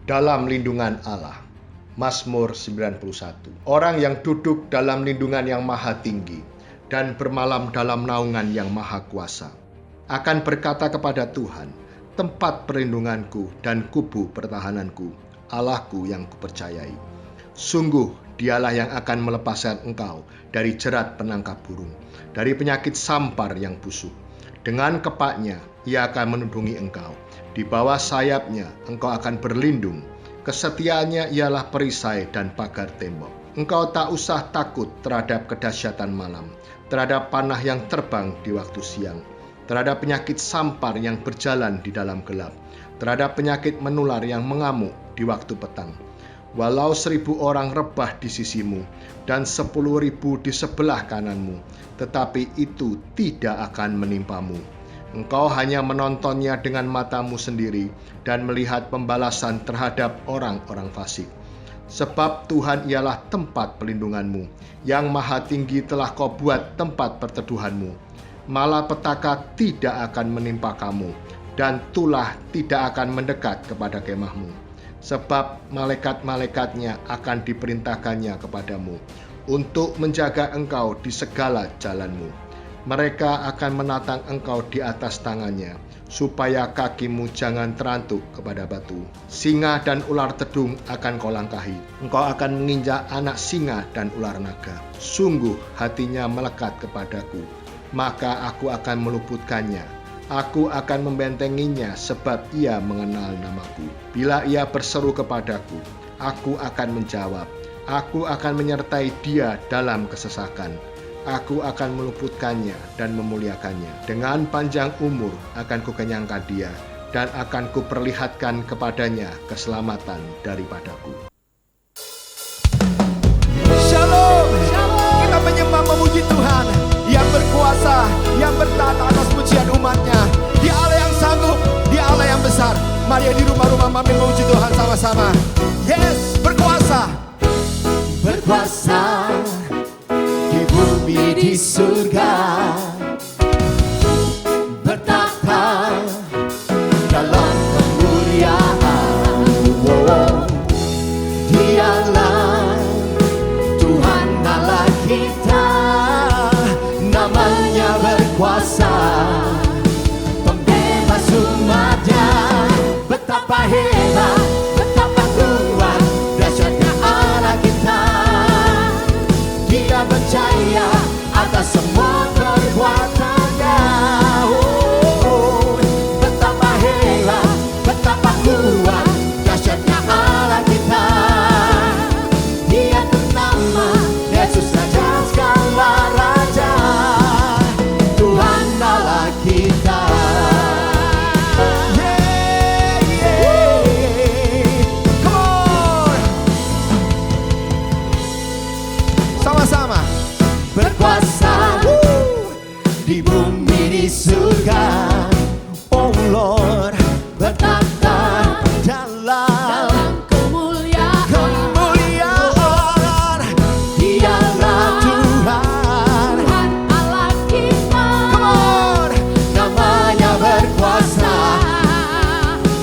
dalam lindungan Allah. Mazmur 91. Orang yang duduk dalam lindungan yang maha tinggi dan bermalam dalam naungan yang maha kuasa akan berkata kepada Tuhan, tempat perlindunganku dan kubu pertahananku, Allahku yang kupercayai. Sungguh dialah yang akan melepaskan engkau dari jerat penangkap burung, dari penyakit sampar yang busuk. Dengan kepaknya ia akan menundungi engkau, di bawah sayapnya engkau akan berlindung. Kesetiaannya ialah perisai dan pagar tembok. Engkau tak usah takut terhadap kedahsyatan malam, terhadap panah yang terbang di waktu siang, terhadap penyakit sampar yang berjalan di dalam gelap, terhadap penyakit menular yang mengamuk di waktu petang. Walau 1.000 orang rebah di sisimu dan 10.000 di sebelah kananmu, tetapi itu tidak akan menimpamu. Engkau hanya menontonnya dengan matamu sendiri dan melihat pembalasan terhadap orang-orang fasik. Sebab Tuhan ialah tempat pelindunganmu, yang maha tinggi telah kau buat tempat perteduhanmu. Malapetaka tidak akan menimpa kamu, dan tulah tidak akan mendekat kepada kemahmu. Sebab malaikat-malaikatnya akan diperintahkannya kepadamu, untuk menjaga engkau di segala jalanmu. Mereka akan menatang engkau di atas tangannya, supaya kakimu jangan terantuk kepada batu. Singa dan ular tedung akan kau langkahi. Engkau akan menginjak anak singa dan ular naga. Sungguh hatinya melekat kepadaku, maka aku akan meluputkannya. Aku akan membentenginya sebab ia mengenal namaku. Bila ia berseru kepadaku, aku akan menjawab. Aku akan menyertai dia dalam kesesakan. Aku akan meluputkannya dan memuliakannya. Dengan panjang umur akan kukenyangkan dia, dan akan kuperlihatkan kepadanya keselamatan daripadaku. Shalom. Kita menyembah memuji Tuhan yang berkuasa, yang bertata atas pujian umatnya. Dia Allah yang sanggup, dia Allah yang besar. Mari di rumah-rumah kami memuji Tuhan sama-sama. Yes, berkuasa. Berkuasa di bumi, di surga, bertata dalam kemuliaan. Dialah Tuhan Allah kita, namanya berkuasa, pembebas umatnya. Betapa hebat, betapa kuat, dahsyatnya Allah kita. Dia berjaya atas semua perbuatannya. Betapa hebat, betapa kuat, dahsyatnya Allah kita. Dia ternama Yesus Raja segala raja, Tuhan Allah kita. Come on, sama-sama. Berkuasa di bumi, di surga, oh Lord, bertata dalam kemuliaan. Dialah Tuhan Allah kita. Come on, namanya berkuasa,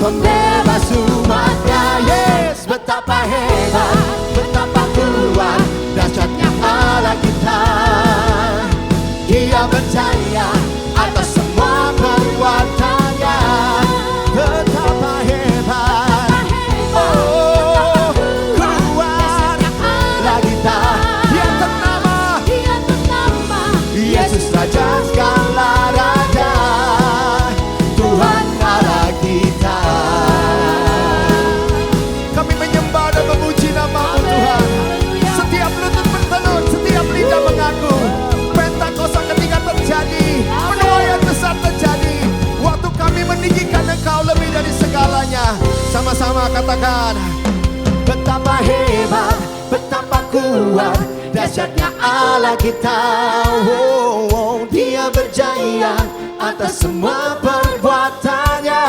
pembebas umatnya. Yes, betapa hebat, betapa kuat, dahsyatnya Allah kita. Dia berjaya atas semua perbuatannya. Betapa hebat, oh kuat lah kita. Dia ternama Yesus Raja segala raja, Tuhan Allah kita. Kami menyembah dan memuji nama-Mu Tuhan. Setiap lutut bertelut, setiap lidah mengaku. Pentakosta ketika terjadi, penuaian besar terjadi, waktu kami meninggikan Engkau lebih dari segalanya. Sama-sama katakan, betapa hebat, betapa kuat, dahsyatnya Allah kita. Dia berjaya atas semua perbuatannya.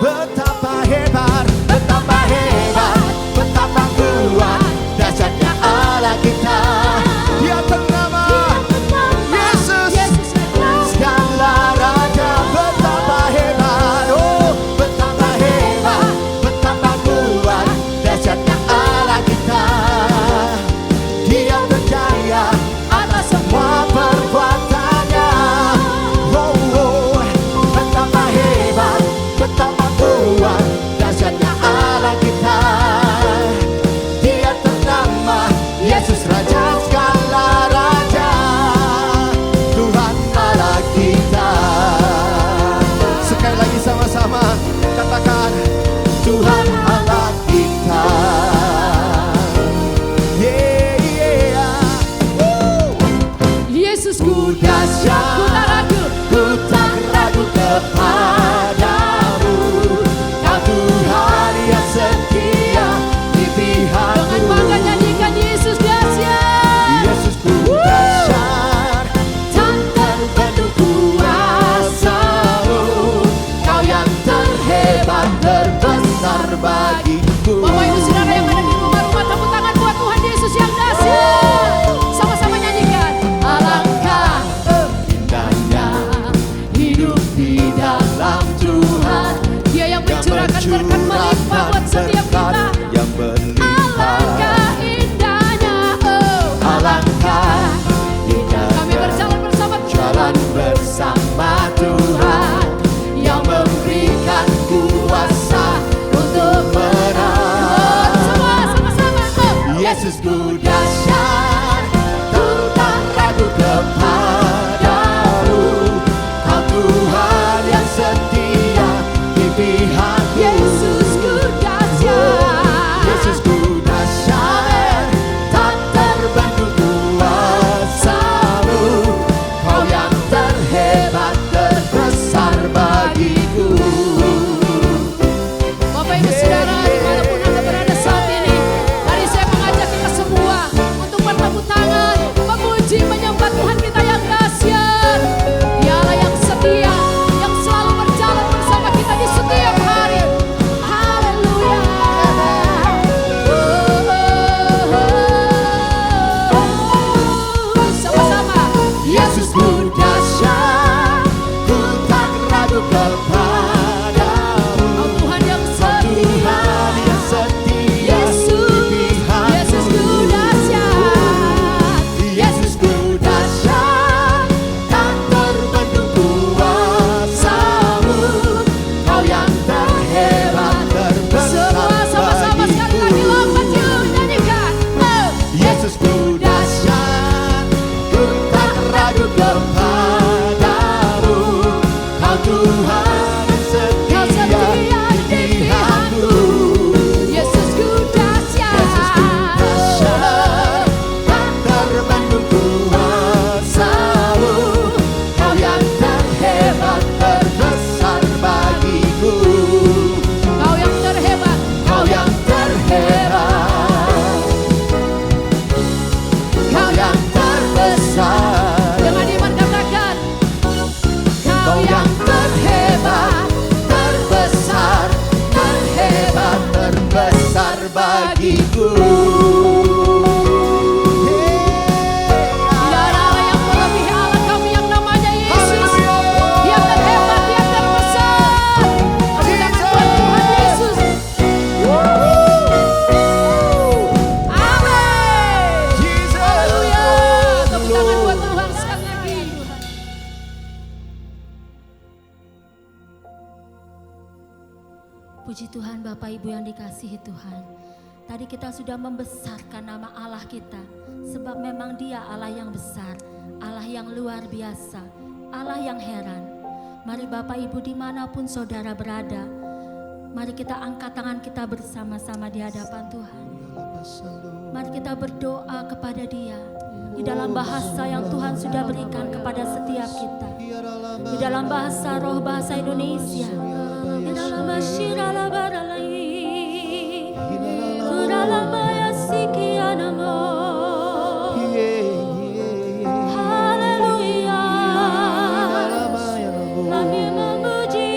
Betapa hebat, betapa hebat, betapa kuat, dahsyatnya Allah kita. Dia ternama Yesus segala raja. Betapa hebat, oh betapa hebat, betapa kuat, dahsyat, ku tak ragu kepadamu. Kau Tuhan yang setia di pihakku. Dengan bangga nyanyikan Yesus dahsyat. Yesusku dahsyat, tak terbendung kuasa-Mu. Kau yang terhebat, terbesar bagiku. Bapak Ibu Saudara yang ada di rumah-rumah, tepuk tangan buat Tuhan Yesus yang dahsyat. Sama-sama nyanyikan. Alangkah indahnya hidup di dalam Tuhan, Dia yang mencurahkan berkat melimpah buat setiap kita. yang berlimpah. Alangkah indahnya, oh. Alangkah Kami indahnya berjalan bersama jalan bersama Tuhan, yang memberikan kuasa untuk menang. Semua sama-sama, oh. Yesusku dahsyat, ku tak ragu kepadamu. Kau Tuhan yang setia di pihakku. Yesusku dahsyat. Yesusku dahsyat, tak terbendung kuasa-Mu. Kau yang terhebat, terbesar bagiku. Bapak Ibu Saudara, dimanapun Anda berada saat ini, mari saya mengajak kita semua untuk bertepuk tangan, memuji, menyembah Tuhan kita yang dahsyat. Dialah yang setia, yang selalu berjalan bersama kita di setiap hari. Haleluya. Sama-sama. Yesusku dahsyat, ku tak ragu kepadamu. Oh Tuhan yang setia. Tuhan yang setia di pihakku. Yesusku dahsyat. Yesusku dahsyat, tak terbendung kuasa-Mu. Kau yang terhebat, terbesar Semua sama-sama sekali lagi lompat yuk nyanyikan. Oh. Yesusku dahsyat, ku tak ragu kepadamu. Kau Tuhan yang Kau setia setia di di pihakku. Yesusku dahsyat. Yesusku dahsyat, tak terbendung kuasa-Mu. Kau yang terhebat, terbesar bagiku. Kau yang terhebat. Kau yang terhebat, Kau yang terbesar. Dengan iman katakan. Kau yang terhebat, terbesar, terhebat, terbesar bagiku. Tidak ada Allah yang melebihi Allah kami yang namanya Yesus. Dia terhebat, dia terbesar. Tepuk tangan buat Tuhan Yesus. Amin. Haleluya. Tepuk tangan buat Tuhan sekali lagi. Puji Tuhan Bapak Ibu yang dikasihi Tuhan. Tadi kita sudah membesarkan nama Allah kita. Sebab memang Dia Allah yang besar, Allah yang luar biasa, Allah yang heran. Mari Bapak Ibu dimanapun saudara berada, mari kita angkat tangan kita bersama-sama di hadapan Tuhan. Mari kita berdoa kepada Dia di dalam bahasa yang Tuhan sudah berikan kepada setiap kita. Di dalam bahasa roh, bahasa Indonesia. Di dalam masyirala baralai, kurala maya sikianamo. Haleluya, kami memuji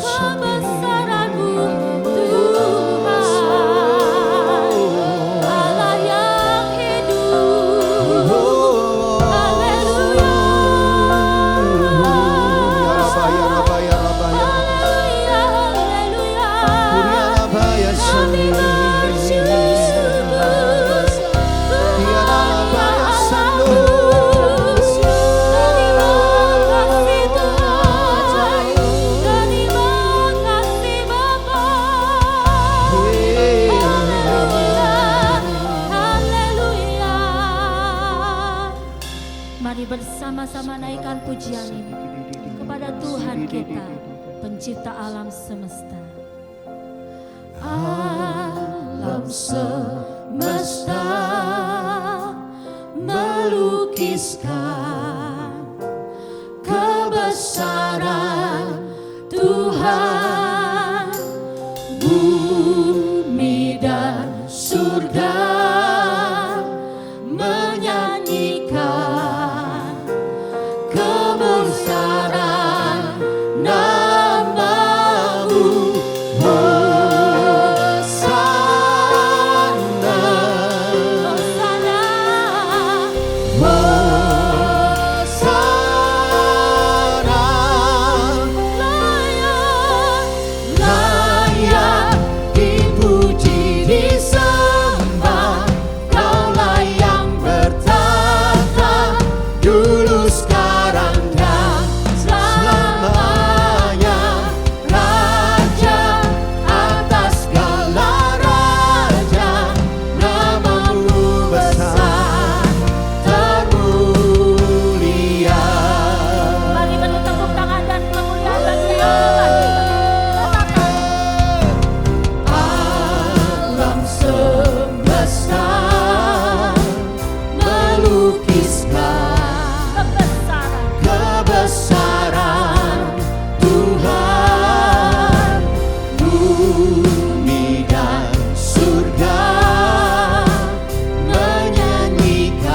kebesaran-Mu Tuhan, Allah yang hidup. Haleluya. Mari bersama-sama naikkan pujian ini kepada Tuhan kita, pencipta alam semesta. Alam semesta melukiskan kebesaran Tuhan. Bumi dan surga menyanyikan kebesaran nama-Mu. Hosana, Hosana, Hosana. Layak dipuji, disembah, Kaulah yang bertata dulu, sekarang, dan selamanya. Raja atas segala raja, nama-Mu besar termulia. Mari beri tepuk tangan dan kemuliaan bagi Allah. Alam semesta melukiskan kebesaran Tuhan. Bumi dan surga menyanyikan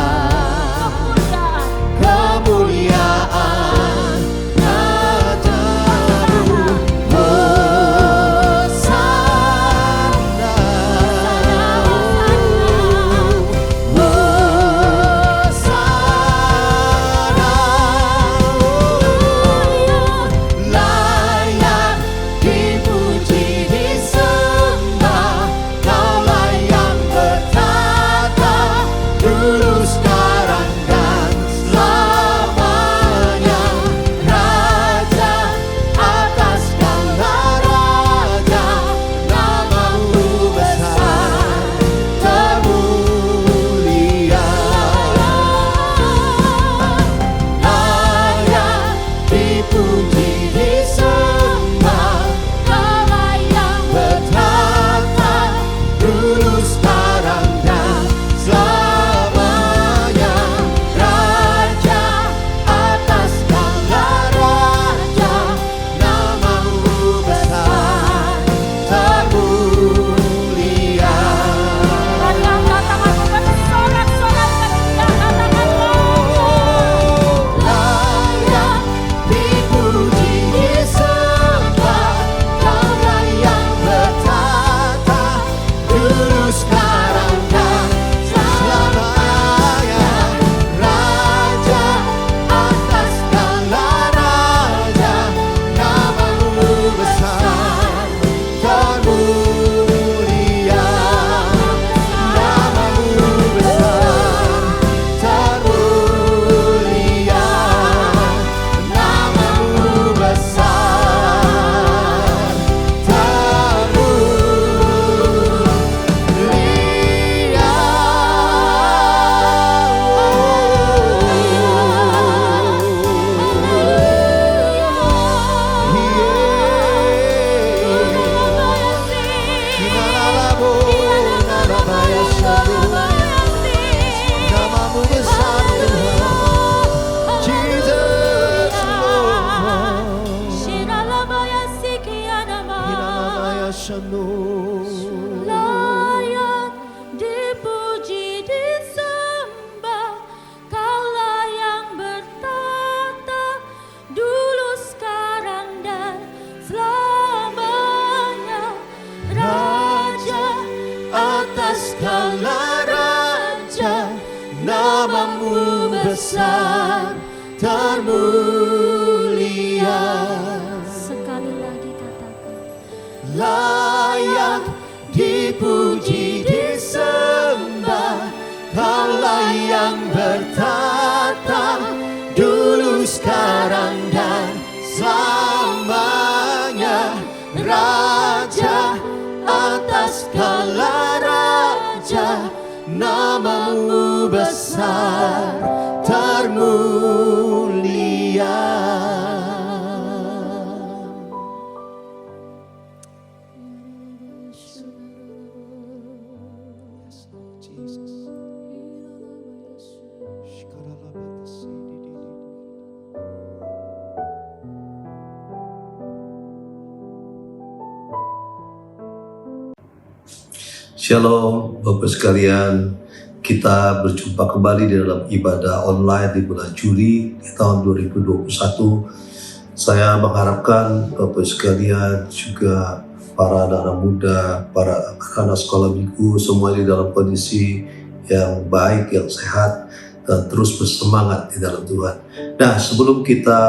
kemuliaan Raja-Mu. Hosana, Hosana. Layak dipuji, disembah, Kaulah yang bertata dulu, sekarang, dan selamanya. Raja atas segala raja, nama-Mu besar termulia. Layak dipuji, disembah, Kaulah yang bertata dulu, sekarang, dan selamanya. Raja atas segala raja, nama-Mu besar termulia. Mari angkat tanganmu bersorak-sorai ketika katakan layak dipuji, disembah, Kaulah yang bertata dulu, sekarang, dan selamanya. Raja atas segala raja, nama-Mu besar termulia. Nama-Mu besar termulia. Nama-Mu besar Nama-Mu besar Tuhan. Jesus, layak dipuji, disembah, Kaulah yang bertata dulu, sekarang, dan selamanya. Raja atas segala raja, nama-Mu besar termulia. Sekali lagi katakan, Layak dipuji, disembah, Kaulah yang bertata dulu, sekarang, dan selamanya. Raja atas segala raja, nama-Mu besar termulia. Jesus. Shalom Bapak sekalian, kita berjumpa kembali di dalam ibadah online di bulan Juli di tahun 2021. Saya mengharapkan Bapak sekalian, juga para anak-anak muda, para anak sekolah minggu, semua di dalam kondisi yang baik, yang sehat, dan terus bersemangat di dalam Tuhan. Nah, sebelum kita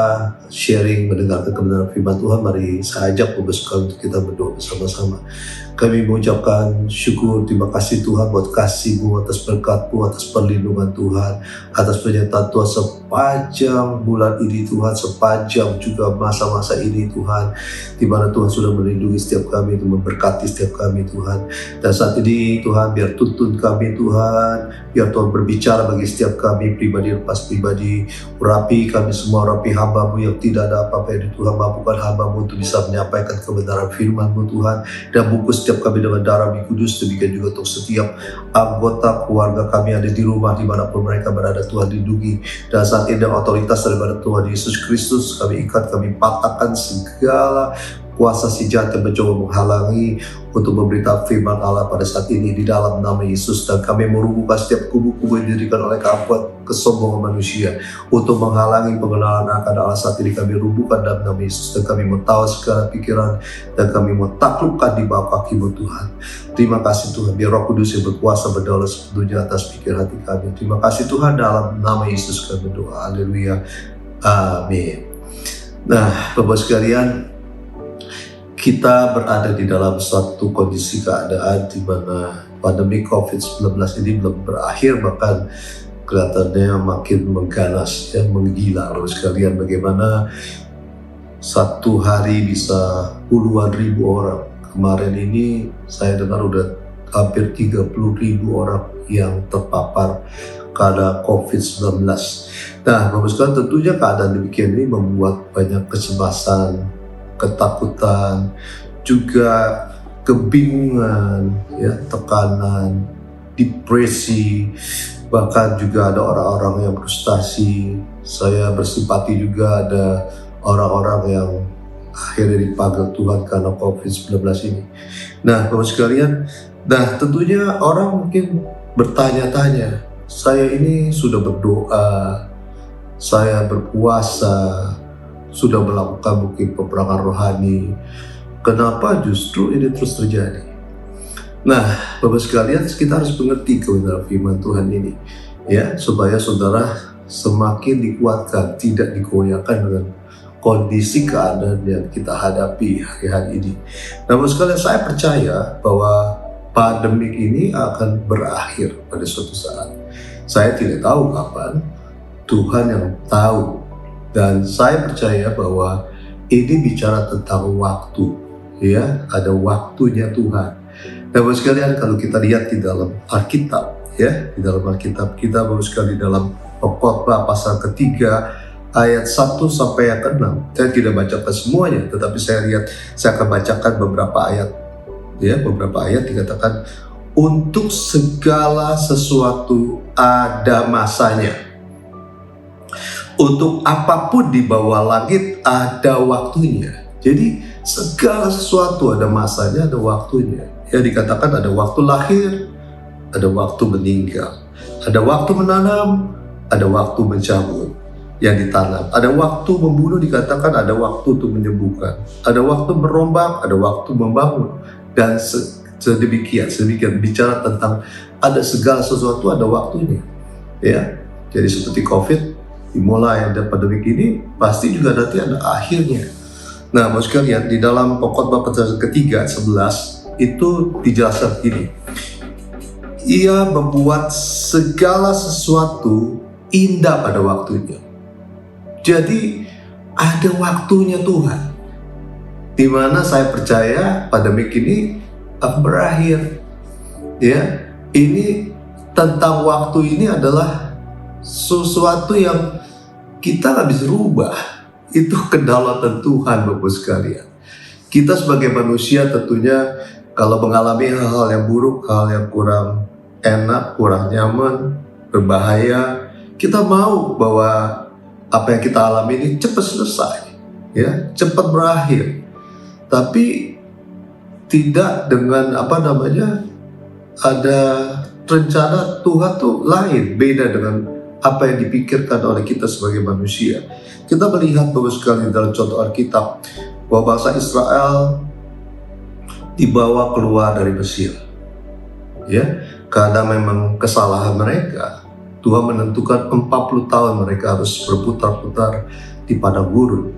sharing mendengarkan kebenaran firman Tuhan, mari saya ajak Bapak sekalian untuk kita berdoa bersama-sama. Kami mengucapkan syukur, terima kasih Tuhan buat kasih-Mu, atas berkat-Mu, atas perlindungan Tuhan, atas penyertaan Tuhan sepanjang bulan ini Tuhan, sepanjang juga masa-masa ini Tuhan, di mana Tuhan sudah melindungi setiap kami, untuk memberkati setiap kami Tuhan. Dan saat ini Tuhan, biar tuntun kami Tuhan, biar Tuhan berbicara bagi setiap kami, pribadi lepas pribadi, urapi kami semua, urapi hamba-Mu yang tidak ada apa-apa yang Tuhan mampukan hamba-Mu untuk bisa menyampaikan kebenaran firman-Mu Tuhan, dan bungkus setiap kami dengan darah-Mu kudus. Demikian juga untuk setiap anggota keluarga kami ada di rumah dimanapun mereka berada Tuhan, lindungi. Dan saat ini otoritas daripada Tuhan Yesus Kristus kami ikat, kami patahkan segala kuasa si jahat yang mencoba menghalangi untuk memberitakan firman Allah pada saat ini di dalam nama Yesus. Dan kami merubuhkan setiap kubu-kubu yang didirikan oleh kesombongan manusia untuk menghalangi pengenalan akan Allah. Saat ini kami rubuhkan dalam nama Yesus, dan kami mau tahu segala pikiran, dan kami mau taklukkan di bawah kaki-Mu Tuhan. Terima kasih Tuhan, biar Roh Kudus yang berkuasa berdaulat sepenuhnya atas pikir hati kami. Terima kasih Tuhan, dalam nama Yesus kami berdoa. Haleluya, amin. Nah, Bapak sekalian, kita berada di dalam suatu kondisi keadaan di mana pandemi COVID-19 ini belum berakhir, bahkan kelihatannya makin mengganas, ya, menggila. Lalu sekalian, bagaimana satu hari bisa puluhan ribu orang. Kemarin ini saya dengar udah hampir 30.000 orang yang terpapar karena COVID-19. Nah, Bapak sekalian, tentunya keadaan demikian ini membuat banyak kecemasan, ketakutan, juga kebingungan, ya, tekanan, depresi, bahkan juga ada orang-orang yang frustasi. Saya bersimpati juga ada orang-orang yang akhirnya dipanggil Tuhan karena COVID-19 ini. Nah, Bapak sekalian, nah tentunya orang mungkin bertanya-tanya, saya ini sudah berdoa, saya berpuasa, sudah melakukan mungkin peperangan rohani, kenapa justru ini terus terjadi? Nah, Bapak sekalian, kita harus mengerti kebenaran firman Tuhan ini, ya, supaya saudara semakin dikuatkan, tidak digoyahkan dengan kondisi keadaan yang kita hadapi hari-hari ini. Nah, Bapak sekalian, saya percaya bahwa pandemik ini akan berakhir pada suatu saat. Saya tidak tahu kapan, Tuhan yang tahu. Dan saya percaya bahwa ini bicara tentang waktu, ya, ada waktunya Tuhan. Nah, Bapak sekalian, kalau kita lihat di dalam Alkitab, ya, di dalam Alkitab kita, Bapak sekalian, dalam Khotbah pasal ketiga ayat 1 sampai yang ke-6. Saya tidak bacakan semuanya, tetapi saya akan bacakan beberapa ayat, ya, beberapa ayat dikatakan, untuk segala sesuatu ada masanya. Untuk apapun di bawah langit ada waktunya. Jadi segala sesuatu ada masanya, ada waktunya. Ya, dikatakan ada waktu lahir, ada waktu meninggal, ada waktu menanam, ada waktu mencabut yang ditanam, ada waktu membunuh, dikatakan ada waktu untuk menyembuhkan, ada waktu merombak, ada waktu membangun, dan sedemikian bicara tentang ada segala sesuatu ada waktunya. Ya, jadi seperti COVID dimulai, ada pandemi ini, pasti juga nanti ada akhirnya. Nah, Bapak sekalian, di dalam Khotbah pasal ketiga 11 itu dijelaskan gini, Ia membuat segala sesuatu indah pada waktunya. Jadi ada waktunya Tuhan, di mana saya percaya pandemik ini akan berakhir. Ya, ini tentang waktu ini adalah sesuatu yang kita nggak bisa rubah. Itu kedaulatan Tuhan, Bapak sekalian. Kita sebagai manusia tentunya kalau mengalami hal-hal yang buruk, hal yang kurang enak, kurang nyaman, berbahaya, kita mau bahwa apa yang kita alami ini cepat selesai, ya, cepat berakhir. Tapi tidak dengan ada rencana Tuhan tuh lain, beda dengan apa yang dipikirkan oleh kita sebagai manusia. Kita melihat bahwa sekali dalam contoh Alkitab bahwa bangsa Israel dibawa keluar dari Mesir, ya, karena memang kesalahan mereka. Tuhan menentukan 40 tahun mereka harus berputar-putar di padang gurun.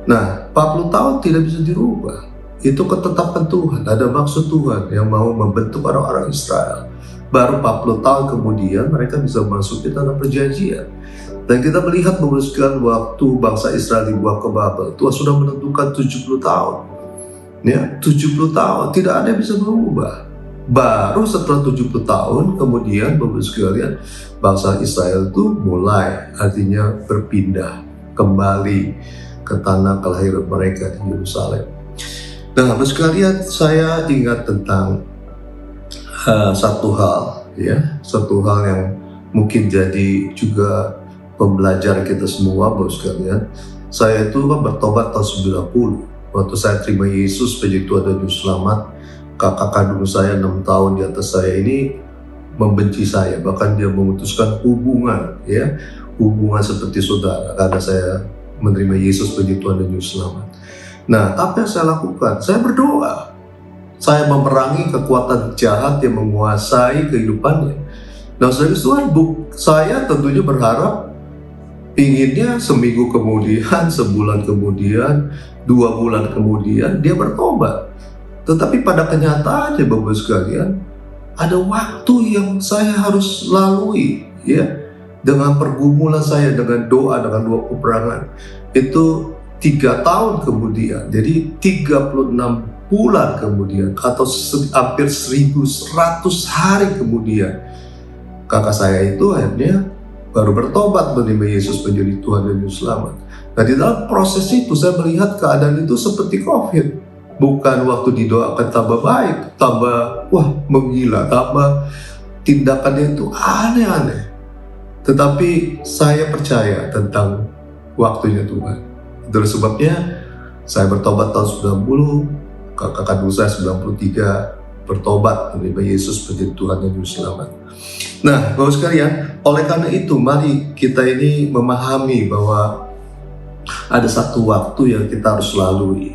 Nah, 40 tahun tidak bisa dirubah. Itu ketetapan Tuhan, ada maksud Tuhan yang mau membentuk orang-orang Israel. Baru 40 tahun kemudian mereka bisa masuk ke tanah perjanjian. Dan kita melihat meneruskan waktu bangsa Israel dibawa ke Babel, Tuhan sudah menentukan 70 tahun. Ya, 70 tahun, tidak ada yang bisa berubah. Baru setelah 70 tahun kemudian Bapak sekalian, bangsa Israel itu mulai artinya berpindah kembali ke tanah kelahiran mereka di Yerusalem. Nah, Bapak sekalian, saya ingat tentang satu hal yang mungkin jadi juga pembelajaran kita semua, Bapak sekalian. Saya itu kan bertobat tahun 90. Waktu saya terima Yesus menjadi Tuhan dan Juru Selamat, kakak kandung saya 6 tahun di atas saya ini membenci saya, bahkan dia memutuskan hubungan seperti saudara karena saya menerima Yesus menjadi Tuhan dan Juru Selamat. Nah, apa yang saya lakukan? Saya berdoa. Saya memerangi kekuatan jahat yang menguasai kehidupannya. Nah, saya tentunya berharap, inginnya seminggu kemudian, sebulan kemudian, 2 bulan kemudian dia bertobat. Tetapi pada kenyataannya Bapak sekalian, ada waktu yang saya harus lalui, ya, dengan pergumulan saya, dengan doa peperangan. Itu 3 tahun kemudian, jadi 36 bulan kemudian, atau hampir 1100 hari kemudian, kakak saya itu akhirnya baru bertobat menerima Yesus menjadi Tuhan dan Juru Selamat. Nah, di dalam proses itu saya melihat keadaan itu seperti COVID. Bukan waktu didoakan tambah baik, tambah menggila, tambah tindakannya itu aneh-aneh. Tetapi saya percaya tentang waktunya Tuhan. Itulah sebabnya saya bertobat tahun 90, kakak kandung saya 93 bertobat menerima Yesus menjadi Tuhan dan Juru Selamat. Nah, Bapak sekalian, oleh karena itu mari kita ini memahami bahwa ada satu waktu yang kita harus lalui,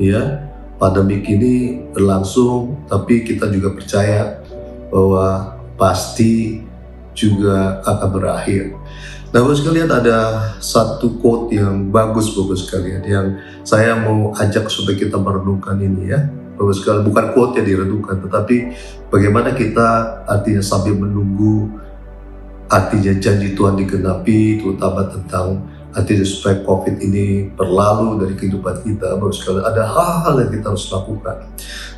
ya. Pandemi ini berlangsung, tapi kita juga percaya bahwa pasti juga akan berakhir. Nah, Bapak sekalian, ada satu quote yang bagus Bapak sekalian yang saya mau ajak supaya kita merenungkan ini, ya. Bapak sekalian, bukan quote yang direnungkan, tetapi bagaimana kita artinya sambil menunggu artinya janji Tuhan digenapi, terutama tentang artinya supaya COVID ini berlalu dari kehidupan kita. Bapak sekalian, ada hal-hal yang kita harus lakukan.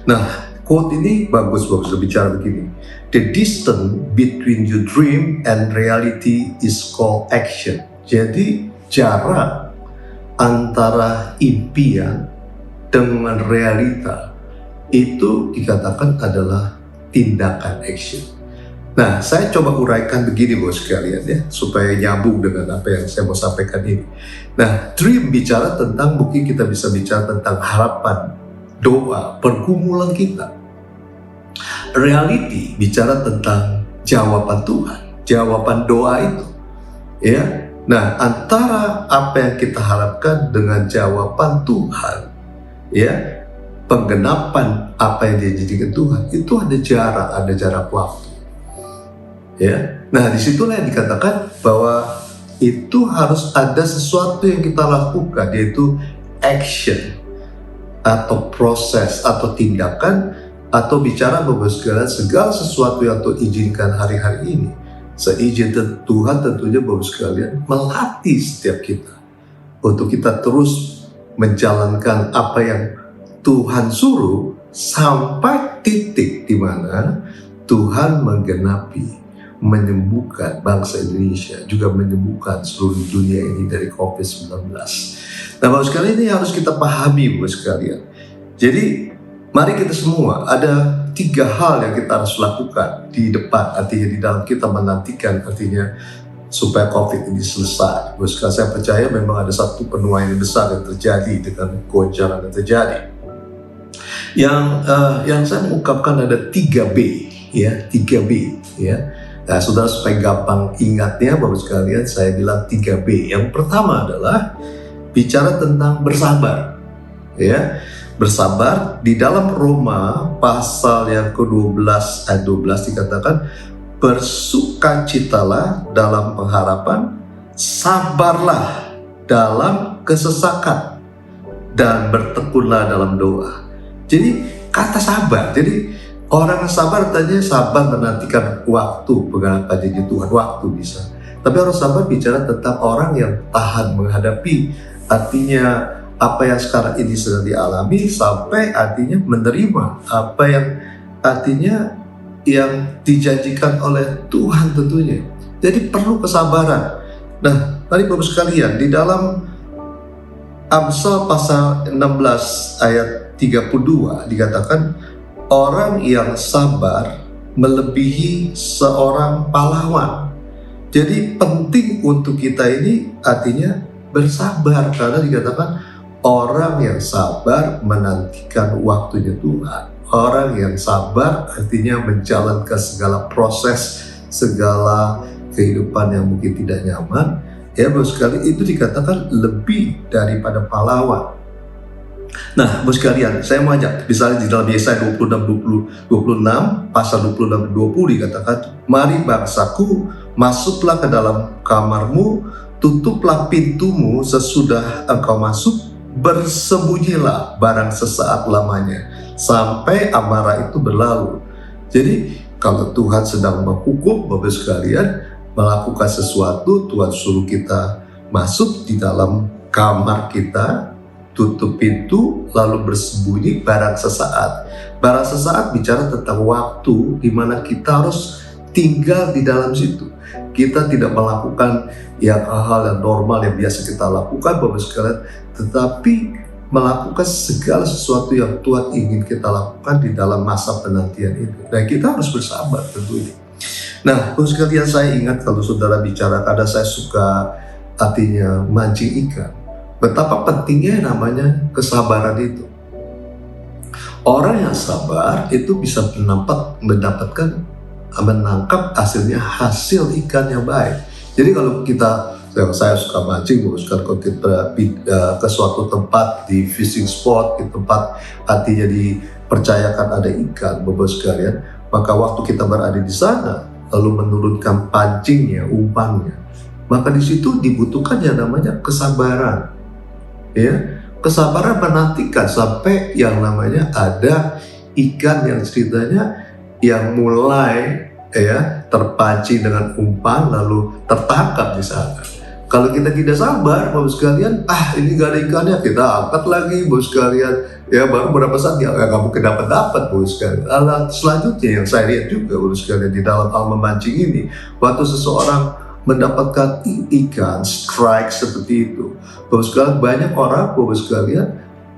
Nah, quote ini bagus berbicara begini. The distance between your dream and reality is called action. Jadi jarak antara impian dengan realita itu dikatakan adalah tindakan action. Nah, saya coba uraikan begini Bapak sekalian, ya, supaya nyambung dengan apa yang saya mau sampaikan ini. Nah, dream bicara tentang, mungkin kita bisa bicara tentang harapan, doa, pergumulan kita. Reality bicara tentang jawaban Tuhan, jawaban doa itu, ya. Nah, antara apa yang kita harapkan dengan jawaban Tuhan, ya, penggenapan apa yang dijadikan Tuhan, itu ada jarak waktu. Ya, nah disitulah yang dikatakan bahwa itu harus ada sesuatu yang kita lakukan, yaitu action atau proses atau tindakan, atau bicara Bapak sekalian, segala sesuatu yang Tuhan izinkan hari-hari ini, seizin Tuhan tentunya Bapak sekalian melatih setiap kita untuk kita terus menjalankan apa yang Tuhan suruh sampai titik di mana Tuhan menggenapi, menyembuhkan bangsa Indonesia, juga menyembuhkan seluruh dunia ini dari COVID-19. Nah, Bapak sekalian, ini harus kita pahami Bapak sekalian. Jadi, mari kita semua, ada 3 hal yang kita harus lakukan di depan, artinya di dalam kita menantikan, artinya supaya COVID ini selesai. Bapak sekalian, saya percaya memang ada satu penuaian besar yang terjadi dengan goncangan yang terjadi. Yang saya mengungkapkan ada 3B. ya, 3B ya. Nah, saudara supaya gampang ingatnya, Bapak sekalian, saya bilang 3B. Yang pertama adalah bicara tentang bersabar, ya. Bersabar di dalam Roma pasal yang ke-12 ayat 12 dikatakan, bersukacitalah dalam pengharapan, sabarlah dalam kesesakan, dan bertekunlah dalam doa. Jadi kata sabar, jadi orang yang sabar tanya sabar menantikan waktu mengapa janji Tuhan, waktu bisa. Tapi orang sabar bicara tentang orang yang tahan menghadapi, artinya apa yang sekarang ini sedang dialami, sampai artinya menerima apa yang artinya yang dijanjikan oleh Tuhan tentunya. Jadi perlu kesabaran. Nah, mari Bapak sekalian, di dalam Amsal pasal 16 ayat 32 dikatakan, orang yang sabar melebihi seorang pahlawan. Jadi penting untuk kita ini artinya bersabar, karena dikatakan orang yang sabar menantikan waktunya Tuhan. Orang yang sabar artinya menjalankan segala proses, segala kehidupan yang mungkin tidak nyaman. Ya, Bapak sekalian, itu dikatakan lebih daripada pahlawan. Nah, Bapak sekalian, saya mau ajak, misalnya di dalam Yesaya 26 pasal 26-20 dikatakan, mari bangsaku, masuklah ke dalam kamarmu, tutuplah pintumu sesudah engkau masuk, bersembunyilah barang sesaat lamanya, sampai amarah itu berlalu. Jadi, kalau Tuhan sedang menghukum, Bapak sekalian, melakukan sesuatu, Tuhan suruh kita masuk di dalam kamar kita, tutup pintu, lalu bersembunyi barang sesaat. Barang sesaat bicara tentang waktu di mana kita harus tinggal di dalam situ. Kita tidak melakukan hal-hal yang normal yang biasa kita lakukan, Bapak sekalian, tetapi melakukan segala sesuatu yang Tuhan ingin kita lakukan di dalam masa penantian itu. Dan kita harus bersabar tentunya. Nah, Bapak sekalian, saya ingat kalau saudara bicara, kadang saya suka artinya mancing ikan. Betapa pentingnya namanya kesabaran itu. Orang yang sabar itu bisa menangkap hasil ikan yang baik. Jadi kalau saya suka mancing, kalau kita ke suatu tempat di fishing spot, di tempat artinya dipercayakan ada ikan, Bapak sekalian, maka waktu kita berada di sana, lalu menurunkan pancingnya, umpannya, maka di situ dibutuhkan yang namanya kesabaran. Ya, kesabaran menantikan sampai yang namanya ada ikan yang ceritanya yang mulai terpancing dengan umpan lalu tertangkap di sana. Kalau kita tidak sabar, Bapak sekalian, ini gak ada ikannya, kita angkat lagi, Bapak sekalian, ya baru beberapa saat nggak mungkin dapat Bapak sekalian. Selanjutnya yang saya lihat juga, Bapak sekalian, di dalam hal memancing ini, waktu seseorang mendapatkan ikan strike seperti itu, Bapak sekalian, banyak orang, Bapak sekalian,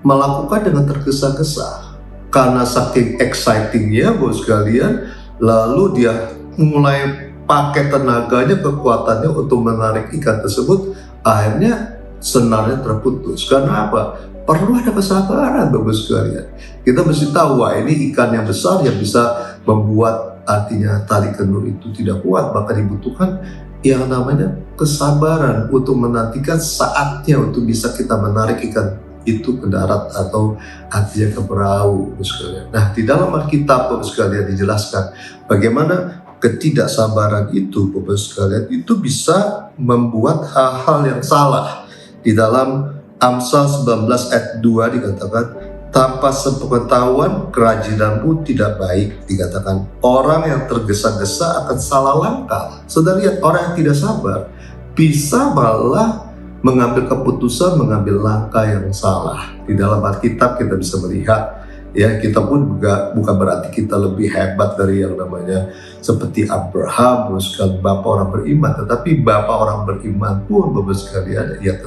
melakukan dengan tergesa-gesa karena saking excitingnya, Bapak sekalian, lalu dia mulai pakai tenaganya, kekuatannya untuk menarik ikan tersebut, akhirnya senarnya terputus. Karena apa? Perlu ada kesabaran, Bapak sekalian. Kita mesti tahu, wah ini ikan yang besar yang bisa membuat artinya tali kenur itu tidak kuat, maka dibutuhkan yang namanya kesabaran untuk menantikan saatnya untuk bisa kita menarik ikan itu ke darat atau artinya ke perahu, Bapak sekalian. Nah, di dalam Alkitab, Bapak sekalian, dijelaskan bagaimana ketidaksabaran itu, Bapak sekalian, itu bisa membuat hal-hal yang salah. Di dalam Amsal 19 ayat 2 dikatakan, tanpa sepengetahuan kerajinanmu tidak baik. Dikatakan, orang yang tergesa-gesa akan salah langkah. Saudara lihat, orang yang tidak sabar bisa malah mengambil keputusan, mengambil langkah yang salah. Di dalam Alkitab kita bisa melihat, ya, kita pun juga bukan berarti kita lebih hebat dari yang namanya seperti Abraham, bapak orang beriman, tetapi bapak orang beriman pun, Bapak sekalian, ya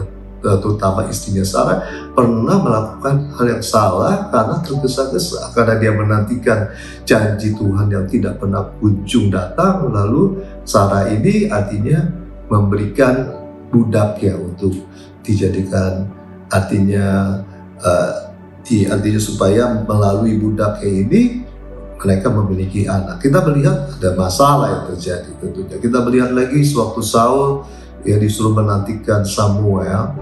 terutama istrinya Sarah, pernah melakukan hal yang salah karena tergesa-gesa, karena dia menantikan janji Tuhan yang tidak pernah kunjung datang. Lalu Sarah ini artinya memberikan budaknya untuk dijadikan artinya artinya supaya melalui budaknya ini mereka memiliki anak. Kita melihat ada masalah yang terjadi tentunya. Kita melihat lagi sewaktu Saul disuruh menantikan Samuel,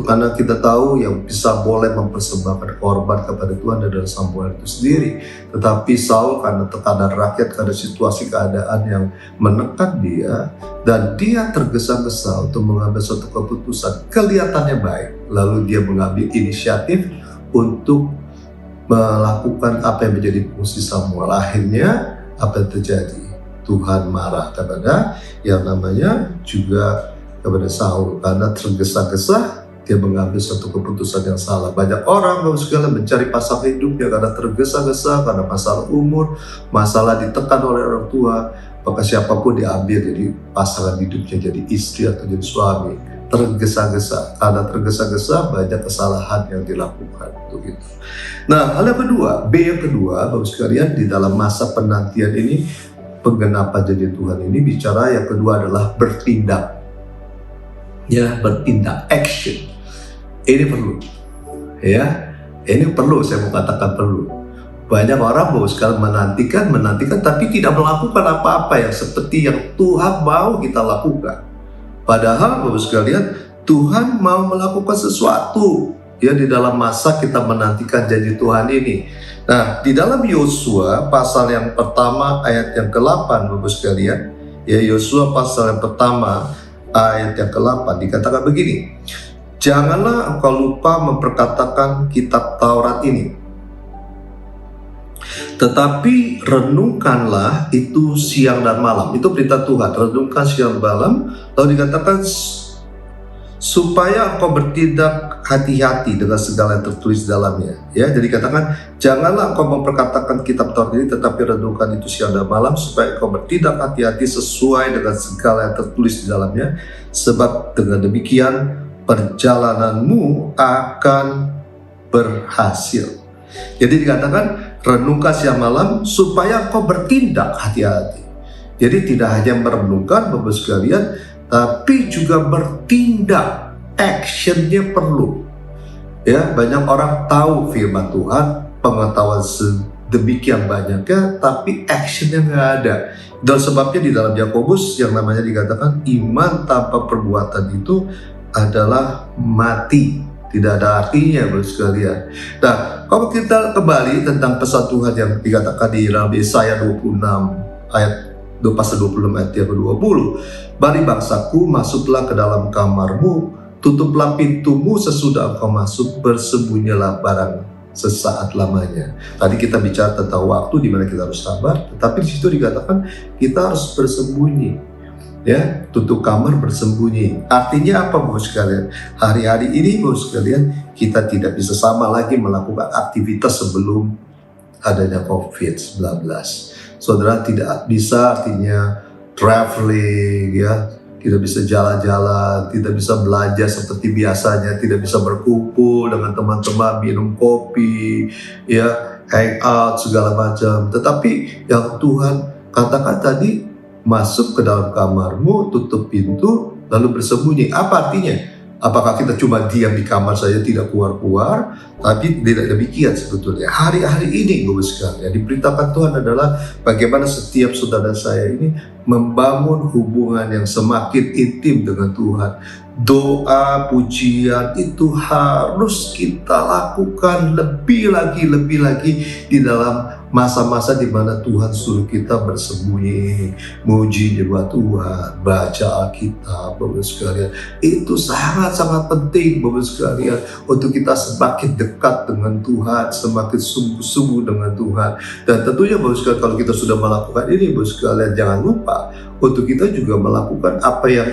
karena kita tahu yang bisa boleh mempersembahkan korban kepada Tuhan adalah Samuel itu sendiri. Tetapi Saul karena tekanan rakyat, karena situasi keadaan yang menekan dia, dan dia tergesa-gesa untuk mengambil suatu keputusan kelihatannya baik, lalu dia mengambil inisiatif untuk melakukan apa yang menjadi fungsi Samuel. Akhirnya apa yang terjadi? Tuhan marah kepada yang namanya juga kepada Saul, karena tergesa-gesa dia mengambil satu keputusan yang salah. Banyak orang segala mencari pasangan hidupnya karena tergesa-gesa, karena masalah umur, masalah ditekan oleh orang tua, maka siapapun diambil jadi pasangan hidupnya, jadi istri atau jadi suami. Tergesa-gesa, karena tergesa-gesa banyak kesalahan yang dilakukan begitu. Nah, hal yang kedua, B yang kedua, Bapak sekalian, di dalam masa penantian ini, penggenapan janji Tuhan ini bicara yang kedua adalah bertindak. Ya, bertindak, action. Ini perlu. Ya, ini perlu, saya mau katakan perlu. Banyak orang Bapak sekalian menantikan tapi tidak melakukan apa-apa yang seperti yang Tuhan mau kita lakukan. Padahal Bapak sekalian, Tuhan mau melakukan sesuatu di dalam masa kita menantikan janji Tuhan ini. Nah, di dalam Yosua pasal yang pertama ayat yang ke-8 Bapak sekalian, Yosua pasal yang pertama ayat yang ke-8 dikatakan begini, janganlah engkau lupa memperkatakan kitab Taurat ini, tetapi renungkanlah itu siang dan malam. Itu perintah Tuhan, renungkan siang dan malam. Lalu dikatakan supaya engkau bertindak hati-hati dengan segala yang tertulis dalamnya. Jadi katakan janganlah engkau memperkatakan kitab Taurat ini, tetapi renungkan itu siang dan malam, supaya engkau bertindak hati-hati sesuai dengan segala yang tertulis di dalamnya. Sebab dengan demikian perjalananmu akan berhasil. Jadi dikatakan renungkan siang malam supaya engkau bertindak hati-hati. Jadi tidak hanya merenungkan Bapak sekalian, tapi juga bertindak, actionnya perlu. Banyak orang tahu firman Tuhan, pengetahuan sedemikian banyaknya, tapi actionnya nggak ada. Dan sebabnya di dalam Yakobus yang namanya dikatakan iman tanpa perbuatan itu adalah mati, tidak ada artinya Bapak sekalian. Nah, kalau kita kembali tentang pesan Tuhan yang dikatakan di dalam Yesaya 26 ayat pasal 26 ayat yang ke-20, mari bangsaku, masuklah ke dalam kamarmu, tutuplah pintumu sesudah engkau masuk, bersembunyilah barang sesaat lamanya. Tadi kita bicara tentang waktu di mana kita harus sabar, tetapi di situ dikatakan kita harus bersembunyi. Tutup kamar, bersembunyi. Artinya apa Bapak sekalian? Hari-hari ini Bapak sekalian, kita tidak bisa sama lagi melakukan aktivitas sebelum adanya COVID-19. Saudara tidak bisa artinya traveling, tidak bisa jalan-jalan, tidak bisa belanja seperti biasanya, tidak bisa berkumpul dengan teman-teman, minum kopi, hang out segala macam. Tetapi yang Tuhan katakan tadi, masuk ke dalam kamarmu, tutup pintu, lalu bersembunyi. Apa artinya? Apakah kita cuma diam di kamar saja, tidak keluar-keluar? Tapi tidak demikian sebetulnya. Hari-hari ini Bapak sekalian, diberitakan Tuhan adalah bagaimana setiap saudara saya ini membangun hubungan yang semakin intim dengan Tuhan. Doa, pujian itu harus kita lakukan lebih lagi di dalam masa-masa di mana Tuhan suruh kita bersembunyi, muji nyembah Tuhan, baca Alkitab, Bapak sekalian. Itu sangat-sangat penting Bapak sekalian, untuk kita semakin dekat dengan Tuhan, semakin sungguh-sungguh dengan Tuhan. Dan tentunya Bapak sekalian, kalau kita sudah melakukan ini Bapak sekalian, jangan lupa untuk kita juga melakukan apa yang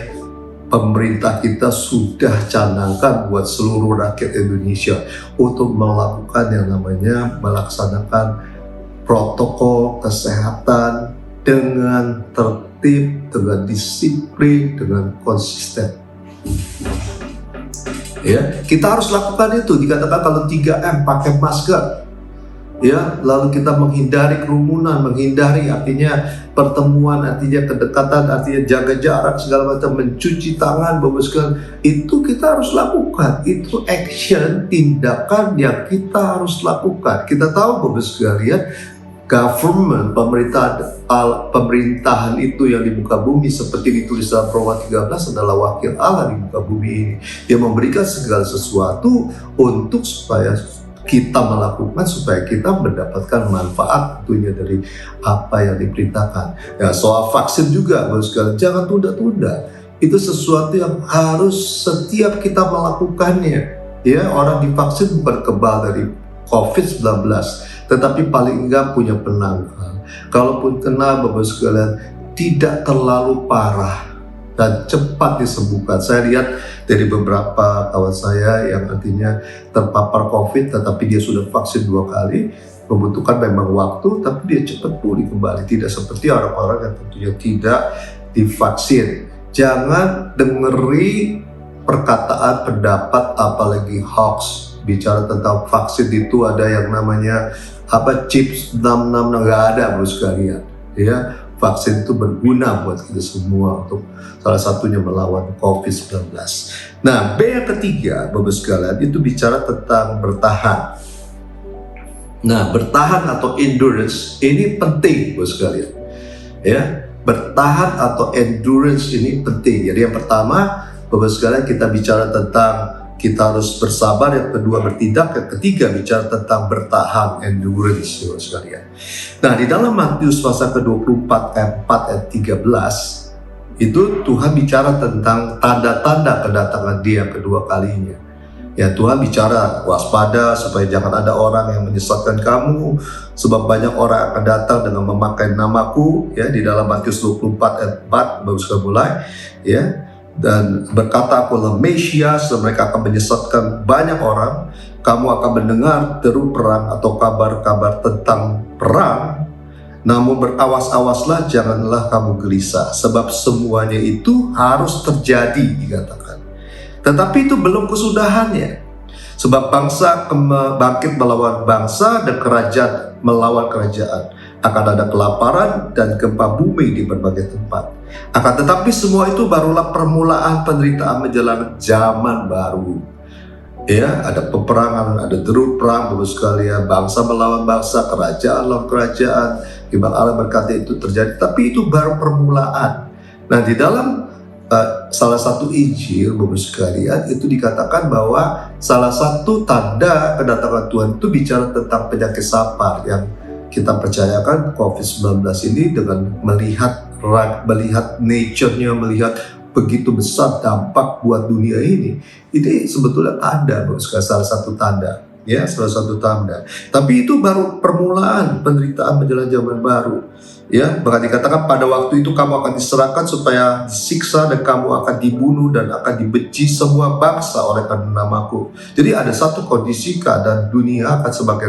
pemerintah kita sudah canangkan buat seluruh rakyat Indonesia, untuk melakukan yang namanya melaksanakan protokol kesehatan dengan tertib, dengan disiplin, dengan konsisten. Kita harus lakukan itu. Dikatakan kalau 3M, pakai masker. Lalu kita menghindari kerumunan, menghindari artinya pertemuan, artinya kedekatan, artinya jaga jarak segala macam, mencuci tangan, Bapak sekalian. Itu kita harus lakukan. Itu action, tindakan yang kita harus lakukan. Kita tahu Bapak sekalian, government, pemerintahan itu yang di muka bumi seperti ditulis dalam Roma 13 adalah wakil Allah di muka bumi ini, yang memberikan segala sesuatu untuk supaya kita melakukan, supaya kita mendapatkan manfaat tentunya dari apa yang diperintahkan. Ya, soal vaksin juga, Bapak sekalian, jangan tunda-tunda. Itu sesuatu yang harus setiap kita melakukannya. Ya, orang divaksin bukan kebal dari COVID-19, tetapi paling enggak punya penangkal. Kalaupun kena, Bapak sekalian, tidak terlalu parah dan cepat disembuhkan. Saya lihat dari beberapa kawan saya yang artinya terpapar COVID, tetapi dia sudah vaksin 2 kali, membutuhkan memang waktu, tapi dia cepat pulih kembali. Tidak seperti orang-orang yang tentunya tidak divaksin. Jangan dengeri perkataan, pendapat, apalagi hoax. Bicara tentang vaksin itu ada yang namanya chips 66, nggak ada, Bapak sekalian. Ya, vaksin itu berguna buat kita semua untuk salah satunya melawan COVID-19. Nah, B yang ketiga, Bapak sekalian, itu bicara tentang bertahan. Nah, bertahan atau endurance ini penting, Bapak sekalian. Ya, bertahan atau endurance ini penting. Jadi yang pertama, Bapak sekalian, kita bicara tentang kita harus bersabar, yang kedua bertindak, yang ketiga bicara tentang bertahan, endurance, Bapak sekalian. Nah, di dalam Matius pasal ke-24 ayat 4 ayat 13 itu Tuhan bicara tentang tanda-tanda kedatangan Dia kedua kalinya. Ya, Tuhan bicara waspada supaya jangan ada orang yang menyesatkan kamu, sebab banyak orang akan datang dengan memakai namaku, ya, di dalam Matius 24 ayat 4 baru sekali mulai, ya. Dan berkata, aku adalah Mesias, dan mereka akan menyesatkan banyak orang. Kamu akan mendengar deru perang atau kabar-kabar tentang perang, namun berawas-awaslah, janganlah kamu gelisah, sebab semuanya itu harus terjadi, dikatakan. Tetapi itu belum kesudahannya, sebab bangsa bangkit melawan bangsa dan kerajaan melawan kerajaan. Akan ada kelaparan dan gempa bumi di berbagai tempat. Akan tetapi semua itu barulah permulaan penderitaan menjelang zaman baru. Ya, ada peperangan, ada deru perang, Bapak sekalian, bangsa melawan bangsa, kerajaan lawan kerajaan. Ibarat Allah berkata itu terjadi, tapi itu baru permulaan. Nah, di dalam salah satu Injil, Bapak sekalian, itu dikatakan bahwa salah satu tanda kedatangan Tuhan itu bicara tentang penyakit sapar yang kita percayakan COVID-19 ini dengan melihat nature-nya, melihat begitu besar dampak buat dunia ini sebetulnya tanda, salah satu tanda, ya, salah satu tanda. Tapi itu baru permulaan penderitaan menjelang zaman baru. Ya, bahkan dikatakan pada waktu itu kamu akan diserahkan supaya disiksa dan kamu akan dibunuh dan akan dibenci semua bangsa oleh karena namaku. Jadi ada satu kondisi keadaan dunia akan semakin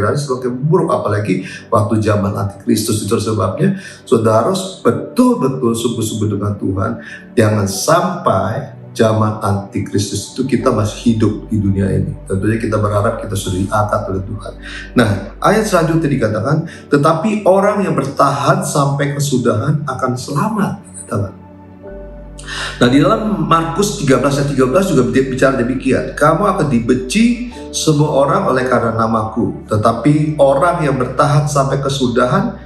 buruk, apalagi waktu zaman antikristus. Itu sebabnya saudara harus betul-betul sungguh-sungguh dengan Tuhan. Jangan sampai zaman antikristus itu kita masih hidup di dunia ini. Tentunya kita berharap kita sudah diangkat oleh Tuhan. Nah, ayat selanjutnya dikatakan, tetapi orang yang bertahan sampai kesudahan akan selamat, dikatakan. Nah, di dalam Markus 13 ayat 13 juga bicara demikian. Kamu akan dibenci semua orang oleh karena namaku, tetapi orang yang bertahan sampai kesudahan,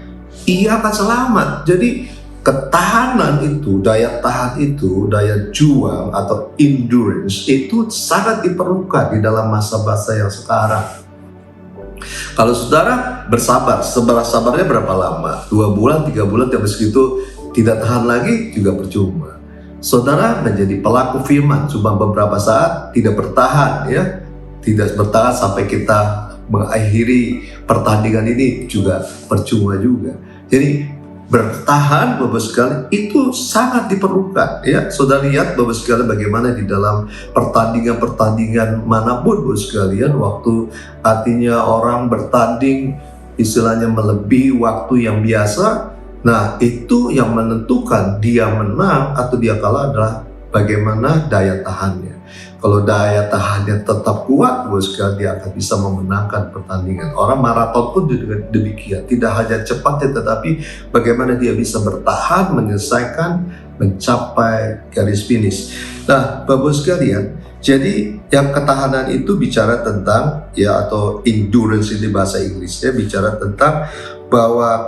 ia akan selamat. Jadi ketahanan itu, daya tahan itu, daya juang atau endurance itu sangat diperlukan di dalam masa-masa yang sekarang. Kalau saudara bersabar, sabarnya berapa lama? 2 bulan, 3 bulan, tapi segitu tidak tahan lagi juga percuma. Saudara menjadi pelaku firman cuma beberapa saat, tidak bertahan, ya, tidak bertahan sampai kita mengakhiri pertandingan ini juga percuma juga. Jadi bertahan, Bapak sekalian, itu sangat diperlukan, ya. Saudara lihat, Bapak sekalian, bagaimana di dalam pertandingan manapun, Bapak sekalian, waktu artinya orang bertanding istilahnya melebihi waktu yang biasa. Nah, itu yang menentukan dia menang atau dia kalah adalah bagaimana daya tahannya. Kalau daya tahannya tetap kuat, Bapak sekalian, dia akan bisa memenangkan pertandingan. Orang maraton pun demikian, tidak hanya cepatnya, tetapi bagaimana dia bisa bertahan menyelesaikan mencapai garis finish. Nah, Bapak sekalian, jadi yang ketahanan itu bicara tentang atau endurance ini bahasa Inggrisnya, bicara tentang bahwa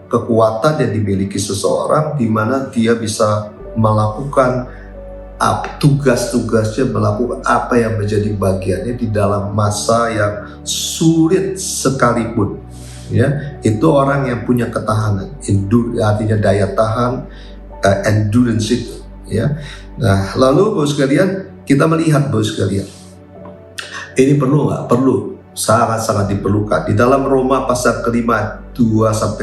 kekuatan yang dimiliki seseorang di mana dia bisa melakukan tugas-tugasnya, melakukan apa yang menjadi bagiannya di dalam masa yang sulit sekalipun. Itu orang yang punya ketahanan, artinya daya tahan, endurance itu. Nah, lalu Bapak sekalian, kita melihat Bapak sekalian, ini perlu nggak? Perlu, sangat-sangat diperlukan. Di dalam Roma pasal kelima 2-5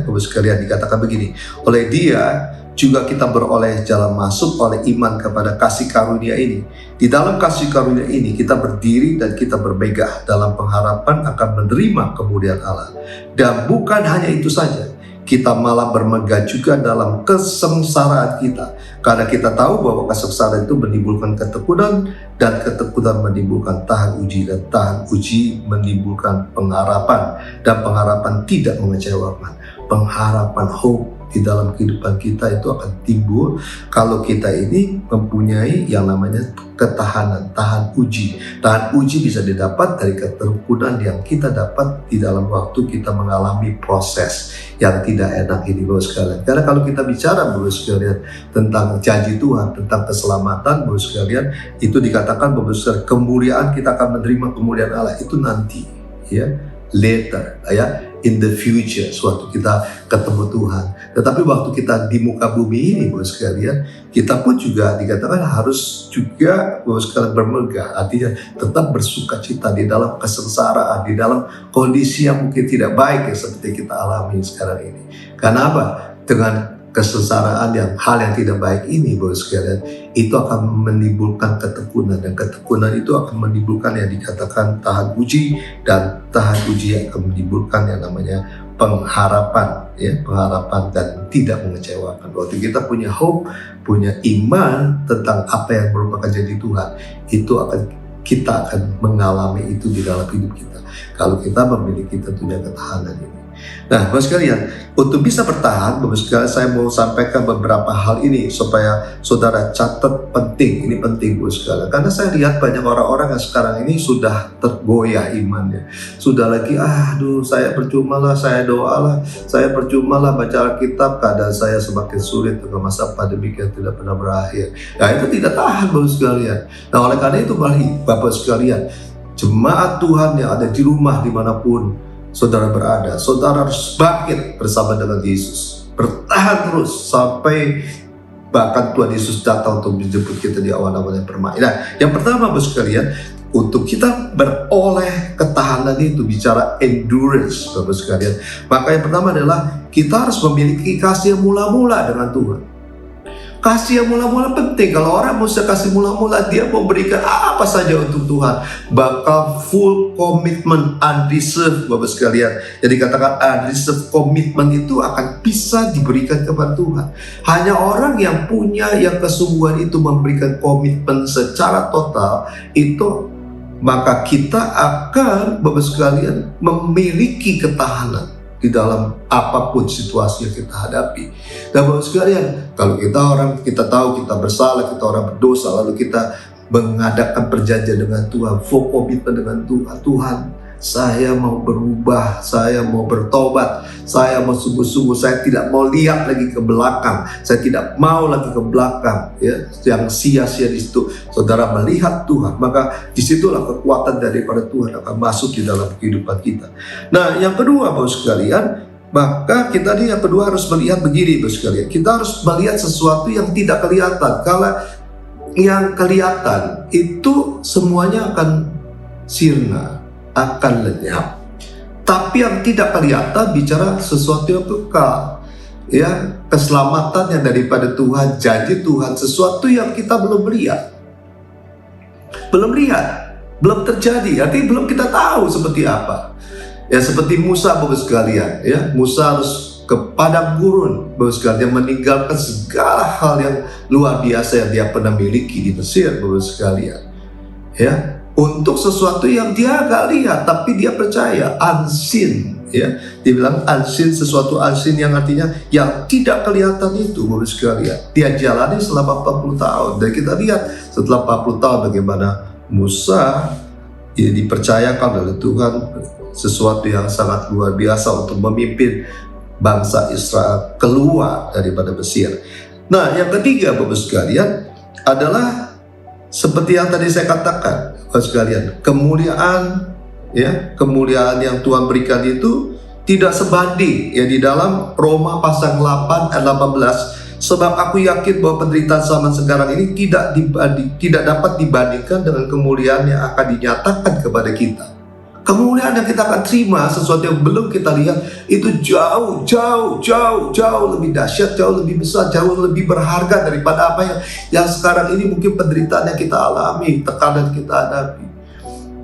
Bapak sekalian dikatakan begini, oleh Dia juga kita beroleh jalan masuk oleh iman kepada kasih karunia ini. Di dalam kasih karunia ini kita berdiri dan kita bermegah dalam pengharapan akan menerima kemuliaan Allah. Dan bukan hanya itu saja, kita malah bermegah juga dalam kesengsaraan kita, karena kita tahu bahwa kesengsaraan itu menimbulkan ketekunan, dan ketekunan menimbulkan tahan uji, dan tahan uji menimbulkan pengharapan, dan pengharapan tidak mengecewakan. Pengharapan, hope di dalam kehidupan kita itu akan timbul kalau kita ini mempunyai yang namanya ketahanan, tahan uji. Tahan uji bisa didapat dari ketekunan yang kita dapat di dalam waktu kita mengalami proses yang tidak enak ini, Bapak sekalian. Karena kalau kita bicara, Bapak sekalian, tentang janji Tuhan, tentang keselamatan, Bapak sekalian, itu dikatakan, Bapak sekalian, kemuliaan, kita akan menerima kemuliaan Allah itu nanti, later, in the future, suatu kita ketemu Tuhan. Tetapi waktu kita di muka bumi ini, Bapak sekalian, kita pun juga dikatakan harus juga, Bapak sekalian, bermegah, artinya tetap bersuka cita di dalam kesengsaraan, di dalam kondisi yang mungkin tidak baik seperti kita alami sekarang ini. Karena apa? Dengan kesengsaraan hal yang tidak baik ini, Bapak sekalian, itu akan menimbulkan ketekunan, dan ketekunan itu akan menimbulkan yang dikatakan tahan uji, dan tahan uji yang akan menimbulkan yang namanya pengharapan, pengharapan dan tidak mengecewakan. Waktu kita punya hope, punya iman tentang apa yang merupakan janji Tuhan, kita akan mengalami itu di dalam hidup kita. Kalau kita memiliki tentunya ketahanan ini. Nah, Bapak sekalian, untuk bisa bertahan, Bapak sekalian, saya mau sampaikan beberapa hal ini supaya saudara catat, penting. Ini penting, Bapak sekalian, karena saya lihat banyak orang-orang yang sekarang ini sudah tergoyah imannya. Sudah lagi, saya percuma lah, saya doa lah, saya percuma lah baca Alkitab, keadaan saya semakin sulit dengan masa pandemi yang tidak pernah berakhir. Nah, itu tidak tahan, Bapak sekalian. Nah, oleh karena itu, Bapak sekalian, jemaat Tuhan yang ada di rumah dimanapun saudara berada, saudara harus bangkit bersama dengan Yesus, bertahan terus sampai bahkan Tuhan Yesus datang untuk menjemput kita di awan-awan yang permai. Nah, yang pertama, Bapak sekalian, untuk kita beroleh ketahanan itu bicara endurance, Bapak sekalian, maka yang pertama adalah kita harus memiliki kasih yang mula-mula dengan Tuhan. Kasih yang mula-mula penting. Kalau orang mau kasih mula-mula, dia mau berikan apa saja untuk Tuhan, bakal full commitment, unreserved, Bapak sekalian. Jadi katakan unreserved commitment itu akan bisa diberikan kepada Tuhan. Hanya orang yang punya yang kesungguhan itu memberikan komitmen secara total itu, maka kita akan, Bapak sekalian, memiliki ketahanan di dalam apapun situasi yang kita hadapi. Dan Bapak sekalian, kalau kita tahu kita bersalah, kita orang berdosa, lalu kita mengadakan perjanjian dengan Tuhan, full komitmen dengan Tuhan. Tuhan, saya mau berubah, saya mau bertobat, saya mau sungguh-sungguh, saya tidak mau lihat lagi ke belakang, saya tidak mau lagi ke belakang, yang sia-sia di situ. Saudara melihat Tuhan, maka disitulah kekuatan daripada Tuhan akan masuk di dalam kehidupan kita. Nah, yang kedua, Bapak sekalian, maka kita yang kedua harus melihat begini, Bapak sekalian, kita harus melihat sesuatu yang tidak kelihatan. Kalau yang kelihatan itu semuanya akan sirna, akan lenyap. Tapi yang tidak kelihatan bicara sesuatu yang kekal, keselamatan yang daripada Tuhan, janji Tuhan, sesuatu yang kita belum lihat, belum terjadi, artinya belum kita tahu seperti apa. Seperti Musa, Bapak sekalian, Musa harus ke padang gurun, Bapak sekalian, meninggalkan segala hal yang luar biasa yang dia pernah miliki di Mesir, Bapak sekalian, untuk sesuatu yang dia gak lihat, tapi dia percaya, unseen, ya. Dibilang unseen, sesuatu unseen yang artinya yang tidak kelihatan itu, Bapak sekalian. Dia jalani selama 40 tahun. Dan kita lihat setelah 40 tahun bagaimana Musa dipercayakan oleh Tuhan sesuatu yang sangat luar biasa untuk memimpin bangsa Israel keluar daripada Mesir. Nah, yang ketiga Bapak sekalian adalah seperti yang tadi saya katakan, Bapak sekalian, kemuliaan yang Tuhan berikan itu tidak sebanding ya di dalam Roma pasal 8 ayat 18. Sebab aku yakin bahwa penderitaan zaman sekarang ini tidak dapat dibandingkan dengan kemuliaan yang akan dinyatakan kepada kita. Kemuliaan yang kita akan terima, sesuatu yang belum kita lihat, itu jauh lebih dahsyat, jauh lebih besar, jauh lebih berharga daripada apa yang sekarang ini mungkin penderitaan yang kita alami, tekanan kita hadapi,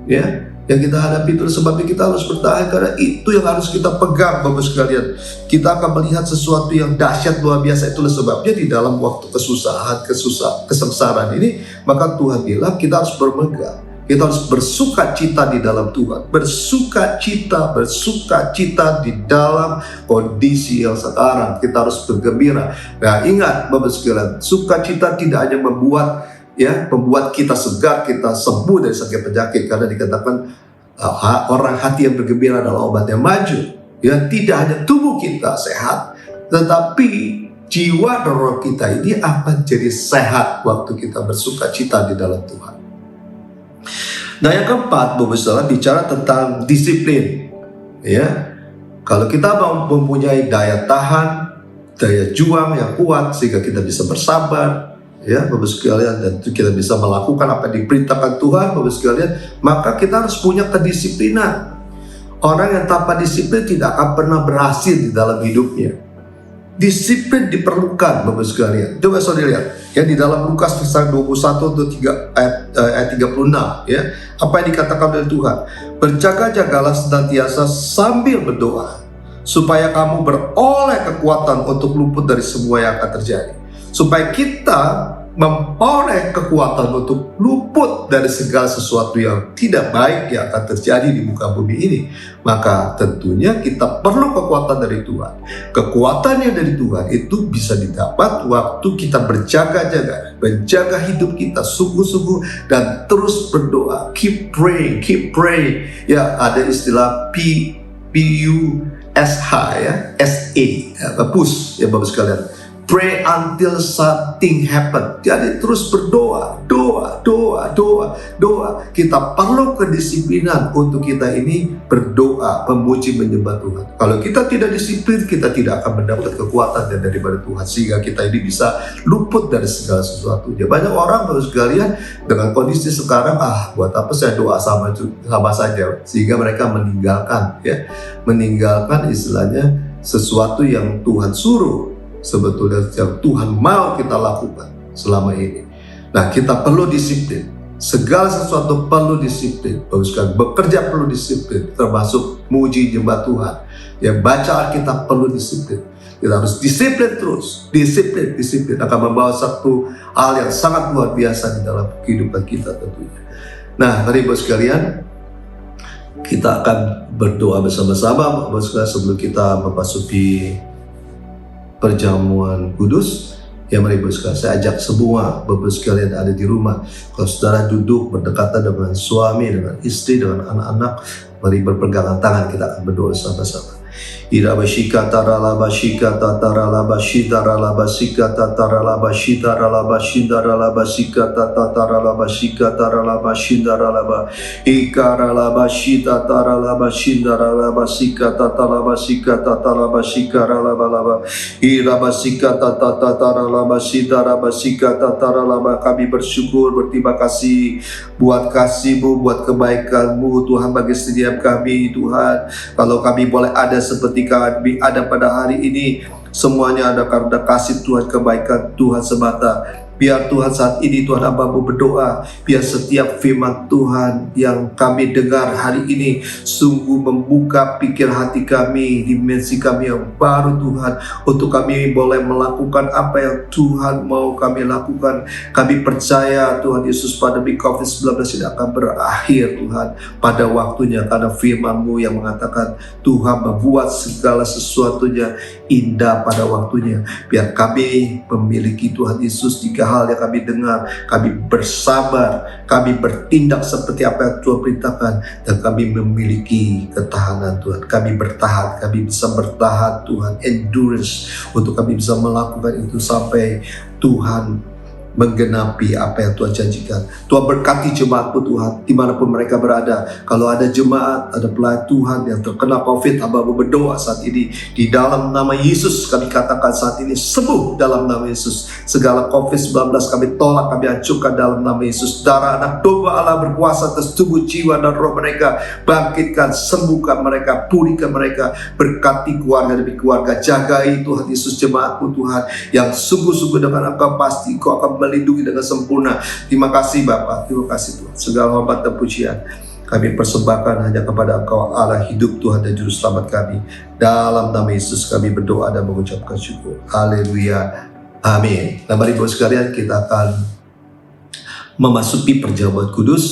ya, yang kita hadapi. Terus sebabnya kita harus bertahan, karena itu yang harus kita pegang, Bapak sekalian. Kita akan melihat sesuatu yang dahsyat luar biasa. Itulah sebabnya di dalam waktu kesengsaraan ini, maka Tuhan bilang kita harus bermegah. Kita harus bersuka cita di dalam Tuhan. Bersuka cita di dalam kondisi yang sekarang. Kita harus bergembira. Nah, ingat Bapak sekalian, sukacita tidak hanya membuat kita segar, kita sembuh dari sakit penyakit. Karena dikatakan orang hati yang bergembira adalah obat yang maju. Ya, tidak hanya tubuh kita sehat, tetapi jiwa dan roh kita ini akan jadi sehat waktu kita bersuka cita di dalam Tuhan. Nah, yang keempat, Bapak Saudara, bicara tentang disiplin. Ya, kalau kita mau mempunyai daya tahan, daya juang yang kuat sehingga kita bisa bersabar, ya, Bapak sekalian, dan kita bisa melakukan apa yang diperintahkan Tuhan, Bapak sekalian, maka kita harus punya kedisiplinan. Orang yang tanpa disiplin tidak akan pernah berhasil di dalam hidupnya. Disiplin diperlukan, Bapak sekalian. Coba saudara lihat ya di dalam Lukas pasal 21 ayat 36 ya. Apa yang dikatakan oleh Tuhan? Berjaga-jagalah senantiasa sambil berdoa supaya kamu beroleh kekuatan untuk luput dari semua yang akan terjadi. Supaya kita memperoleh kekuatan untuk luput dari segala sesuatu yang tidak baik yang akan terjadi di muka bumi ini, maka tentunya kita perlu kekuatan dari Tuhan. Kekuatan yang dari Tuhan itu bisa didapat waktu kita berjaga-jaga, menjaga hidup kita sungguh-sungguh dan terus berdoa. Keep praying. Ya, ada istilah PUSH ya, SA, push ya Bapak sekalian. Pray until something happen. Jadi terus berdoa, doa. Kita perlu kedisiplinan untuk kita ini berdoa, memuji, menyembah Tuhan. Kalau kita tidak disiplin, kita tidak akan mendapat kekuatan daripada Tuhan sehingga kita ini bisa luput dari segala sesuatu. Ya, banyak orang harus sekalian dengan kondisi sekarang, buat apa saya doa sama saja, sehingga mereka meninggalkan istilahnya sesuatu yang Tuhan suruh. Sebetulnya yang Tuhan mau kita lakukan selama ini. Nah, kita perlu disiplin. Segala sesuatu perlu disiplin. Bekerja perlu disiplin, termasuk muji nyembah Tuhan. Ya, baca Alkitab perlu disiplin. Kita harus disiplin terus. Disiplin akan membawa satu hal yang sangat luar biasa di dalam kehidupan kita tentunya. Nah, mari Bapak sekalian, kita akan berdoa bersama-sama sebelum kita memasuki perjamuan kudus. Ya, mari Bapak sekalian, saya ajak semua Bapak sekalian ada di rumah. Kalau saudara duduk berdekatan dengan suami, dengan istri, dengan anak-anak, mari berpegangan tangan, kita akan berdoa sama-sama. Irabashika taralabashika tataralabashita ralabashika tataralabashita ralabashita ralabashika tataralabashika taralabashita ralaba ikaralabashita taralabashita ralabashika tataralabashika tataralabashika ralabalaba irabashika tataralabashita rabashika tataralaba. Kami bersyukur, berterima kasih buat kasih-Mu, buat kebaikan-Mu Tuhan bagi setiap kami Tuhan. Kalau kami boleh ada seperti kami ada pada hari ini, semuanya ada karena kasih Tuhan, kebaikan Tuhan semata. Biar Tuhan saat ini Tuhan hamba-Mu berdoa, biar setiap firman Tuhan yang kami dengar hari ini sungguh membuka pikir hati kami, dimensi kami yang baru Tuhan, untuk kami boleh melakukan apa yang Tuhan mau kami lakukan. Kami percaya Tuhan Yesus pandemi COVID-19 ini akan berakhir Tuhan pada waktunya, karena firman-Mu yang mengatakan Tuhan membuat segala sesuatunya indah pada waktunya. Biar kami memiliki Tuhan Yesus 3 hal yang kami dengar, kami bersabar, kami bertindak seperti apa yang Tuhan perintahkan, dan kami memiliki ketahanan Tuhan. Kami bertahan, kami bisa bertahan Tuhan, endurance, untuk kami bisa melakukan itu sampai Tuhan menggenapi apa yang Tuhan janjikan. Tuhan berkati jemaat-Mu Tuhan, dimanapun mereka berada. Kalau ada jemaat, ada pelayan Tuhan yang terkena COVID, hamba-Mu berdoa saat ini, di dalam nama Yesus kami katakan saat ini sembuh dalam nama Yesus. Segala COVID-19 kami tolak, kami hancurkan dalam nama Yesus. Darah anak domba Allah berkuasa atas tubuh, jiwa, dan roh mereka. Bangkitkan, sembuhkan mereka, pulihkan mereka. Berkati keluarga demi keluarga. Jagai Tuhan Yesus jemaat-Mu Tuhan, yang sungguh-sungguh dengan Engkau pasti Engkau akan melindungi dengan sempurna. Terima kasih Bapa, terima kasih Tuhan. Segala hormat dan pujian kami persembahkan hanya kepada Engkau, Allah hidup Tuhan dan Juru Selamat kami. Dalam nama Yesus kami berdoa dan mengucapkan syukur. Haleluya, amin. Nah, mari Bapak sekalian, kita akan memasuki perjamuan kudus.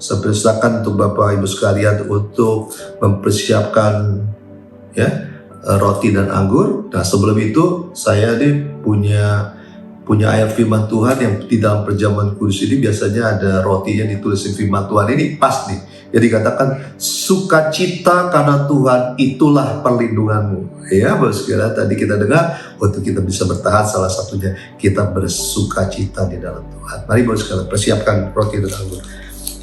Saya persilakan untuk Bapak Ibu sekalian untuk mempersiapkan roti dan anggur. Nah, sebelum itu saya punya ayat firman Tuhan yang di dalam perjamuan kudus ini biasanya ada rotinya ditulis firman Tuhan. Ini pas nih. Jadi katakan, sukacita karena Tuhan itulah perlindunganmu. Ya, Bapak sekalian, tadi kita dengar untuk kita bisa bertahan, salah satunya kita bersukacita di dalam Tuhan. Mari Bapak sekalian persiapkan roti dan anggur.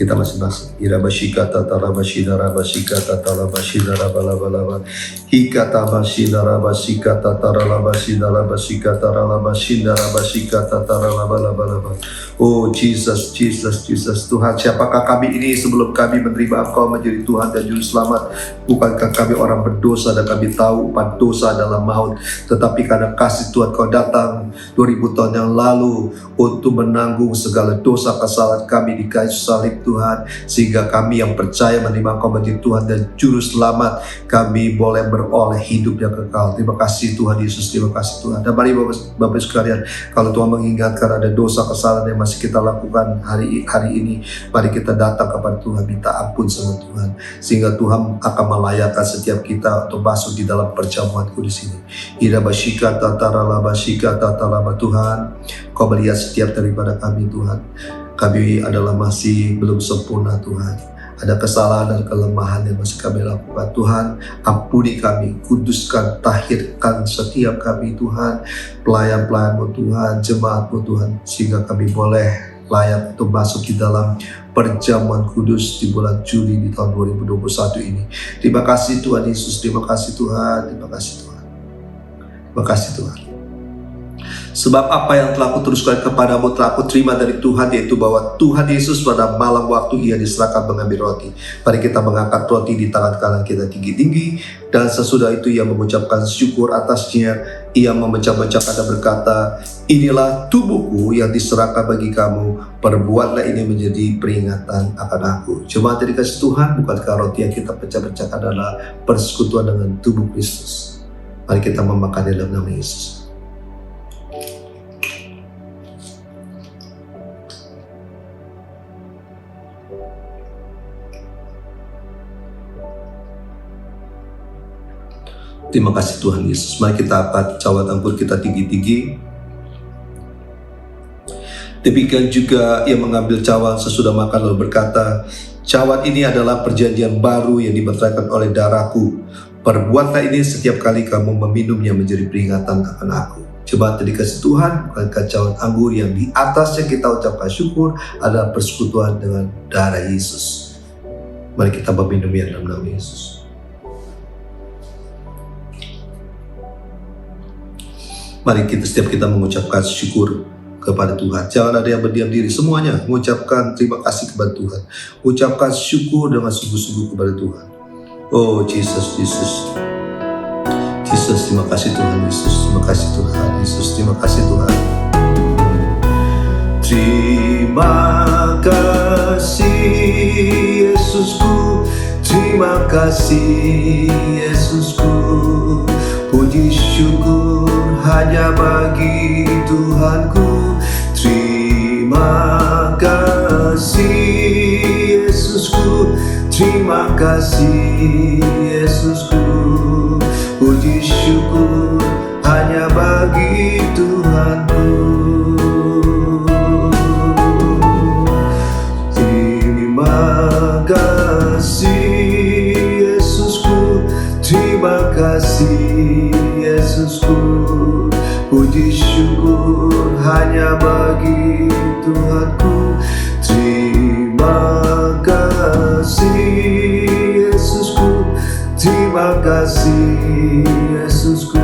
Kita masing-masing. Irabashika tatarabashina rabashika tatarabashina rabalaba hikata bashina rabashika tatarabashina rabashika tarabashina rabashika tatarabalabalaba. Oh Jesus, Jesus, Jesus. Tuhan, siapakah kami ini sebelum kami menerima Engkau menjadi Tuhan dan Juru Selamat? Bukankah kami orang berdosa dan kami tahu upah dosa adalah maut, tetapi karena kasih Tuhan Kau datang 2000 tahun yang lalu untuk menanggung segala dosa kesalahan kami di kayu salib Tuhan, sehingga kami yang percaya menerima Engkau menjadi Tuhan dan Juru Selamat, kami boleh beroleh hidup yang kekal. Terima kasih Tuhan Yesus, terima kasih Tuhan. Dan mari Bapak sekalian, kalau Tuhan mengingatkan ada dosa kesalahan yang masih kita lakukan hari ini, mari kita datang kepada Tuhan, minta ampun sama Tuhan, sehingga Tuhan akan melayakkan setiap kita untuk masuk di dalam perjamuan kudus ini. Irabashika tatarabashika tataraba. Tuhan, Kau melihat setiap daripada kami Tuhan. Kami adalah masih belum sempurna Tuhan. Ada kesalahan dan kelemahan yang masih kami lakukan. Tuhan, ampuni kami, kuduskan, tahirkan setiap kami Tuhan, pelayan-pelayan-Mu Tuhan, jemaat-Mu Tuhan, sehingga kami boleh layak untuk masuk di dalam perjamuan kudus di bulan Juli di tahun 2021 ini. Terima kasih Tuhan Yesus, terima kasih Tuhan, terima kasih Tuhan. Terima kasih Tuhan. Sebab apa yang telah kuteruskan kepadamu telah aku terima dari Tuhan, yaitu bahwa Tuhan Yesus pada malam waktu Ia diserahkan mengambil roti. Mari kita mengangkat roti di tangan kanan kita tinggi-tinggi, dan sesudah itu Ia mengucapkan syukur atasnya. Ia memecah-mecahkan dan berkata, inilah tubuhku yang diserahkan bagi kamu, perbuatlah ini menjadi peringatan akan aku. Jemaat yang dikasihi Tuhan, bukankah roti yang kita pecah-pecahkan adalah persekutuan dengan tubuh Kristus? Mari kita memakan dalam nama Yesus. Terima kasih Tuhan Yesus. Mari kita angkat cawan anggur kita tinggi-tinggi. Demikian juga Ia mengambil cawan sesudah makan lalu berkata, cawan ini adalah perjanjian baru yang dimeteraikan oleh darahku. Perbuatlah ini setiap kali kamu meminumnya menjadi peringatan akan aku. Jemaat yang dikasihi Tuhan, bukankah cawan anggur yang di atasnya kita ucapkan syukur adalah persekutuan dengan darah Yesus. Mari kita meminumnya dalam nama Yesus. Mari setiap kita mengucapkan syukur kepada Tuhan. Jangan ada yang berdiam diri, semuanya mengucapkan terima kasih kepada Tuhan. Ucapkan syukur dengan sungguh-sungguh kepada Tuhan. Oh Jesus, Jesus. Jesus, terima kasih Tuhan Yesus. Terima kasih Tuhan Yesus. Terima kasih Tuhan. Terima kasih Yesusku, terima kasih Yesusku. Puji syukur hanya bagi Tuhanku. Terima kasih Yesusku, terima kasih Yesusku. Puji syukur hanya bagi Tuhanku. Terima kasih Yesusku, terima kasih Yesusku. Puji syukur hanya bagi Tuhanku. Terima kasih Yesusku, terima kasih Yesusku.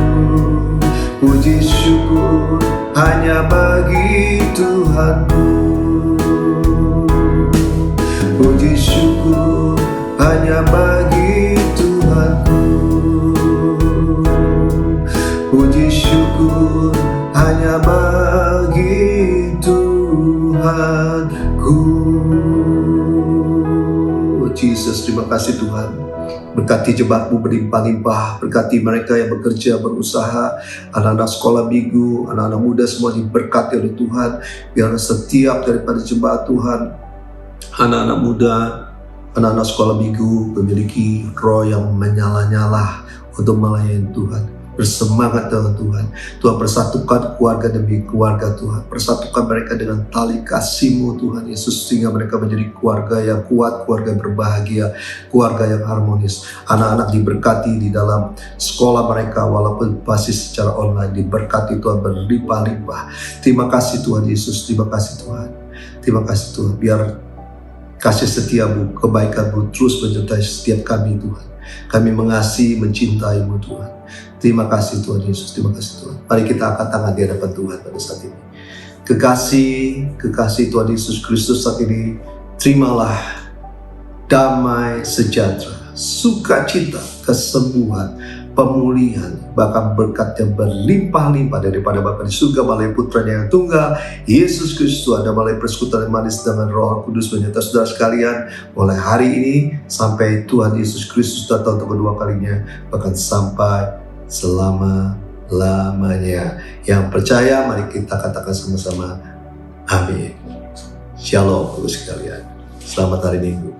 Puji syukur hanya bagi Tuhanku. Puji syukur hanya bagi Tuhanku. Puji syukur hanya bagi Tuhanku. Oh Jesus, terima kasih Tuhan. Berkati jemaat-Mu berlimpah-limpah, berkati mereka yang bekerja, berusaha, anak-anak sekolah minggu, anak-anak muda semua diberkati oleh Tuhan. Biar setiap daripada jemaat Tuhan, anak-anak muda, anak-anak sekolah minggu memiliki roh yang menyala-nyala untuk melayani Tuhan. Bersemangat dengan Tuhan. Tuhan persatukan keluarga demi keluarga Tuhan. Persatukan mereka dengan tali kasih-Mu Tuhan Yesus. Sehingga mereka menjadi keluarga yang kuat, keluarga yang berbahagia, keluarga yang harmonis. Anak-anak diberkati di dalam sekolah mereka walaupun masih secara online. Diberkati Tuhan berlimpah-limpah. Terima kasih Tuhan Yesus. Terima kasih Tuhan. Terima kasih Tuhan. Biar kasih setia-Mu, kebaikan-Mu terus menyertai setiap kami Tuhan. Kami mengasihi, mencintai-Mu Tuhan. Terima kasih Tuhan Yesus, terima kasih Tuhan. Mari kita angkat tangan di hadapan Tuhan pada saat ini. Kekasih Tuhan Yesus Kristus saat ini, terimalah damai sejahtera, sukacita, kesembuhan, pemulihan, bahkan berkat yang berlimpah-limpah daripada Bapa di surga melalui Putranya yang tunggal, Yesus Kristus, ada melalui persekutuan yang manis dengan Roh Kudus menyertai saudara sekalian, mulai hari ini sampai Tuhan Yesus Kristus datang untuk kedua kalinya, bahkan sampai selama-lamanya. Yang percaya, mari kita katakan sama-sama, amin. Shalom, Bapak sekalian. Selamat hari Minggu.